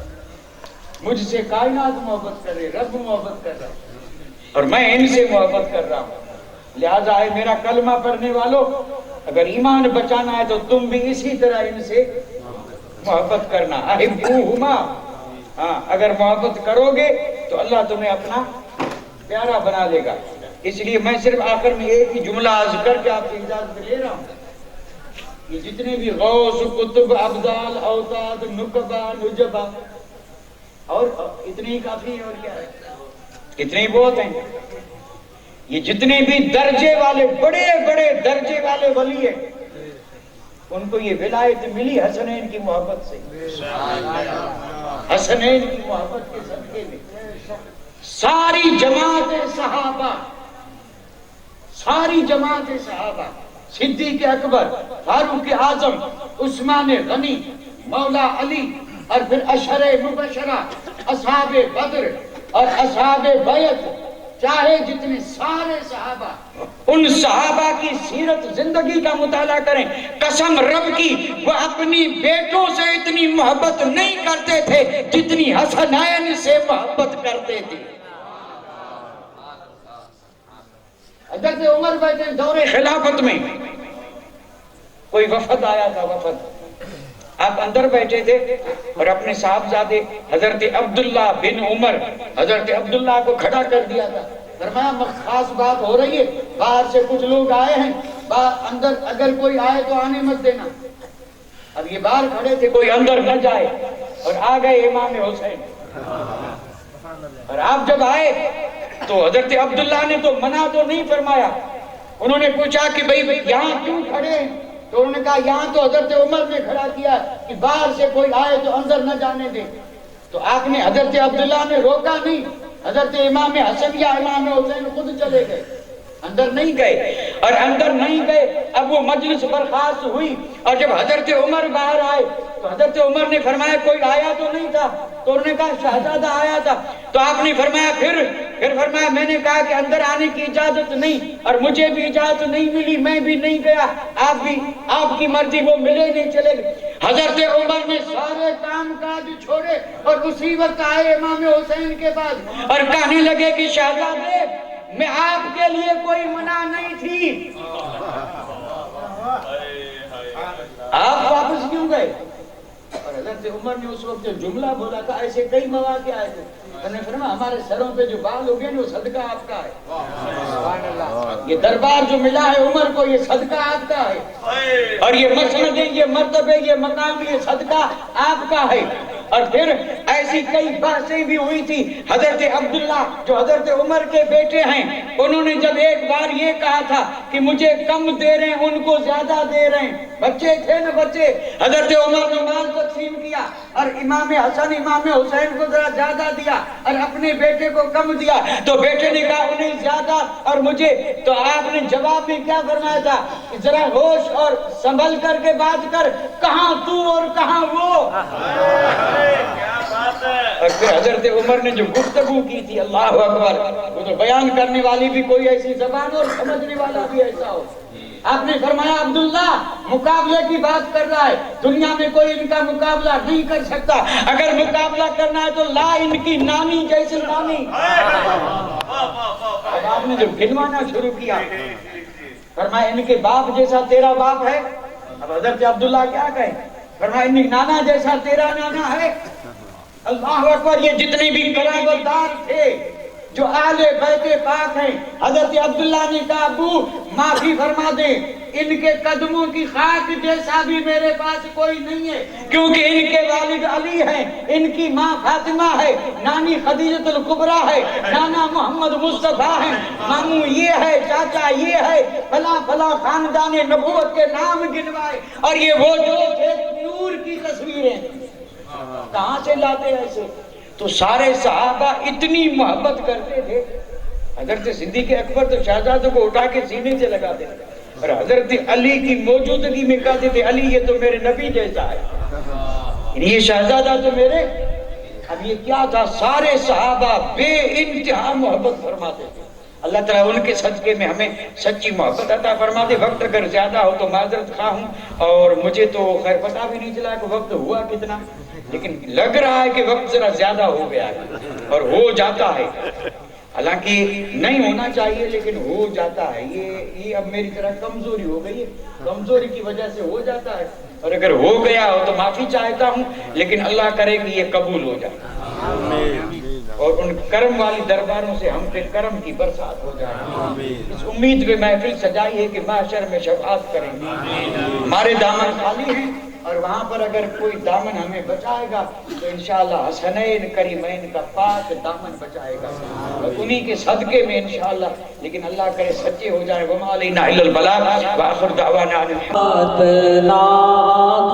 مجھ سے کائنات محبت کر رہے، رب محبت کر رہا ہوں، اور میں ان سے محبت کر رہا ہوں. لہذا ہے میرا کلمہ پڑھنے والوں، اگر ایمان بچانا ہے تو تم بھی اسی طرح ان سے محبت کرنا. احبوہما، ہاں اگر محبت کرو گے تو اللہ تمہیں اپنا پیارا بنا لے گا. اس لیے میں صرف آخر میں ایک ہی جملہ عرض کر کے آپ کی اجازت لے رہا ہوں. یہ جتنے بھی غوث، قطب، ابدال، اوتاد، نقبہ، نجبہ، اور اتنے ہی کافی ہیں، اور کیا ہے، اتنے ہی بہت ہیں. یہ جتنے بھی درجے والے، بڑے بڑے درجے والے ولی ہیں، ان کو یہ ولایت ملی حسنین کی محبت سے، حسنین کی محبت کے صدقے میں. ساری جماعت صحابہ، ساری جماعت صحابہ، صدیق اکبر، فاروق اعظم، عثمان غنی، مولا علی، اور پھر اشرے مبشرہ، اصحاب بدر اور اصحاب بیعت، چاہے جتنے سارے صحابہ، ان صحابہ کی سیرت زندگی کا مطالعہ کریں. قسم رب کی وہ اپنی بیٹوں سے اتنی محبت نہیں کرتے تھے جتنی حسنین سے محبت کرتے تھے. حضرت عمر بیٹھے دور خلافت میں، کوئی وفد آیا تھا، وفد، آپ اندر بیٹھے تھے اور اپنے صاحبزادے حضرت عبداللہ بن عمر، حضرت عبداللہ کو کھڑا کر دیا تھا. فرمایا خاص بات ہو رہی ہے، باہر سے کچھ لوگ آئے ہیں، اندر اگر کوئی آئے تو آنے مت دینا. اب یہ باہر کھڑے تھے کوئی اندر نہ جائے، اور آ گئے امام حسین، اور آپ جب آئے تو حضرت عبداللہ نے تو منع تو نہیں فرمایا، انہوں نے پوچھا کہ بھئی یہاں کیوں کھڑے ہیں؟ تو انہوں نے کہا یہاں تو حضرت عمر نے کھڑا کیا کہ باہر سے کوئی آئے تو اندر نہ جانے دے۔ تو آپ نے حضرت عبداللہ نے روکا نہیں، حضرت امام حسن یا امام حسین خود چلے گئے، اندر نہیں گئے، اور اندر نہیں گئے۔ اب وہ مجلس برخاست ہوئی، اور جب حضرت عمر باہر آئے تو حضرت عمر نے فرمایا کوئی آیا تو نہیں تھا؟ تو انہوں نے کہا شہزادہ آیا تھا۔ تو آپ نے فرمایا پھر فرمایا میں نے کہا کہ اندر آنے کی اجازت نہیں، اور مجھے بھی اجازت نہیں ملی، میں بھی نہیں گیا، آپ کی مرضی، وہ ملے نہیں چلے گئے۔ حضرت عمر نے سارے کام کاج چھوڑے اور اسی وقت آئے امام حسین کے پاس اور کہنے لگے کہ شہزادے میں آپ کے لیے کوئی منع نہیں تھی، آپ واپس کیوں گئے؟ اور حضرت عمر نے اس وقت جو جملہ بولا تھا، ایسے کئی مواقع آئے تھے، انہوں نے فرمایا ہمارے سروں پہ جو بال ہو گئے وہ صدقہ آپ کا ہے۔ سبحان اللہ، یہ دربار جو ملا ہے عمر کو، یہ صدقہ آپ کا ہے، اور یہ مسند، یہ مرتبے، یہ مقام، یہ صدقہ آپ کا ہے۔ اور پھر ایسی کئی باتیں بھی ہوئی تھی۔ حضرت عبداللہ جو حضرت عمر کے بیٹے ہیں، انہوں نے جب ایک بار یہ کہا تھا کہ مجھے کم دے رہے ہیں، ان کو زیادہ دے رہے ہیں، بچے تھے نا بچے، حضرت عمر نے مال تقسیم کیا اور امام حسن امام حسین کو ذرا زیادہ دیا اور اپنے بیٹے کو کم دیا، تو بیٹے نے کہا انہیں زیادہ اور مجھے، تو آپ نے جواب میں کیا فرمایا تھا کہ ذرا ہوش اور سنبھل کر کے بات کر، کہاں تو اور کہاں وہ۔ اور پھر حضرت عمر نے جو گفتگو کی تھی، اللہ اکبر، وہ تو بیان کرنے والی بھی کوئی ایسی زبان اور سمجھنے والا بھی ایسا ہو۔ آپ نے فرمایا عبداللہ مقابلے کی بات کر رہا ہے، دنیا میں کوئی ان کا مقابلہ نہیں کر سکتا، اگر مقابلہ کرنا ہے تو لا ان کی نانی جیسی نانی۔ اب آپ نے جب گنوانا شروع کیا، فرمایا ان کے باپ جیسا تیرا باپ ہے؟ اب حضرت عبداللہ کیا کہیں؟ فرمایا ان نانا جیسا تیرا نانا ہے؟ اللہ اکبر، یہ جتنے بھی قرابت دار تھے جو آل بیت پاک ہیں، حضرت عبداللہ نے کہا ابو معافی فرما دیں، ان کے قدموں کی خاک جیسا بھی میرے پاس کوئی نہیں ہے، کیونکہ ان کے والد علی ہیں، ان کی ماں فاطمہ ہے، نانی خدیجۃ الکبریٰ ہے، نانا محمد مصطفیٰ ہیں، ماموں یہ ہے، چاچا یہ ہے، فلاں فلاں خاندان نبوت کے نام گنوائے، اور یہ وہ جو تھے نور کی تصویریں، کہاں سے لاتے ایسے؟ تو سارے صحابہ اتنی محبت کرتے تھے، حضرت صدیق اکبر تو شہزادوں کو اٹھا کے سینے سے لگاتے تھے، اور حضرت علی کی موجودگی میں کہتے تھے علی یہ تو میرے نبی جیسا ہے، یہ شہزادہ تو میرے۔ اب یہ کیا تھا، سارے صحابہ بے انتہا محبت فرماتے تھے۔ اللہ تعالیٰ ان کے صدقے میں ہمیں سچی محبت عطا فرما دے۔ وقت اگر زیادہ ہو تو معذرت خواہ ہوں، اور مجھے تو خیر پتہ بھی نہیں چلا کہ وقت ہوا کتنا، لیکن لگ رہا ہے کہ وقت ذرا زیادہ ہو گیا ہے اور ہو جاتا ہے، حالانکہ نہیں ہونا چاہیے لیکن ہو جاتا ہے۔ یہ اب میری طرح کمزوری ہو گئی ہے، کمزوری کی وجہ سے ہو جاتا ہے، اور اگر ہو گیا ہو تو معافی چاہتا ہوں، لیکن اللہ کرے کہ یہ قبول ہو جائے اور ان کرم والی درباروں سے ہم پہ کرم کی برسات ہو جائے۔ اس امید پہ محفل سجائی ہے کہ محشر میں شفاعت کریں گے۔ ہمارے دامن خالی ہیں، اور وہاں پر اگر کوئی دامن ہمیں بچائے گا تو انشاءاللہ حسنین کریمین کا پاک دامن بچائے گا، اور انہی کے صدقے میں انشاءاللہ، لیکن اللہ کرے سچے ہو جائے۔ وما علینا الا البلاغ، وآخر دعوانا ان الحمد للہ۔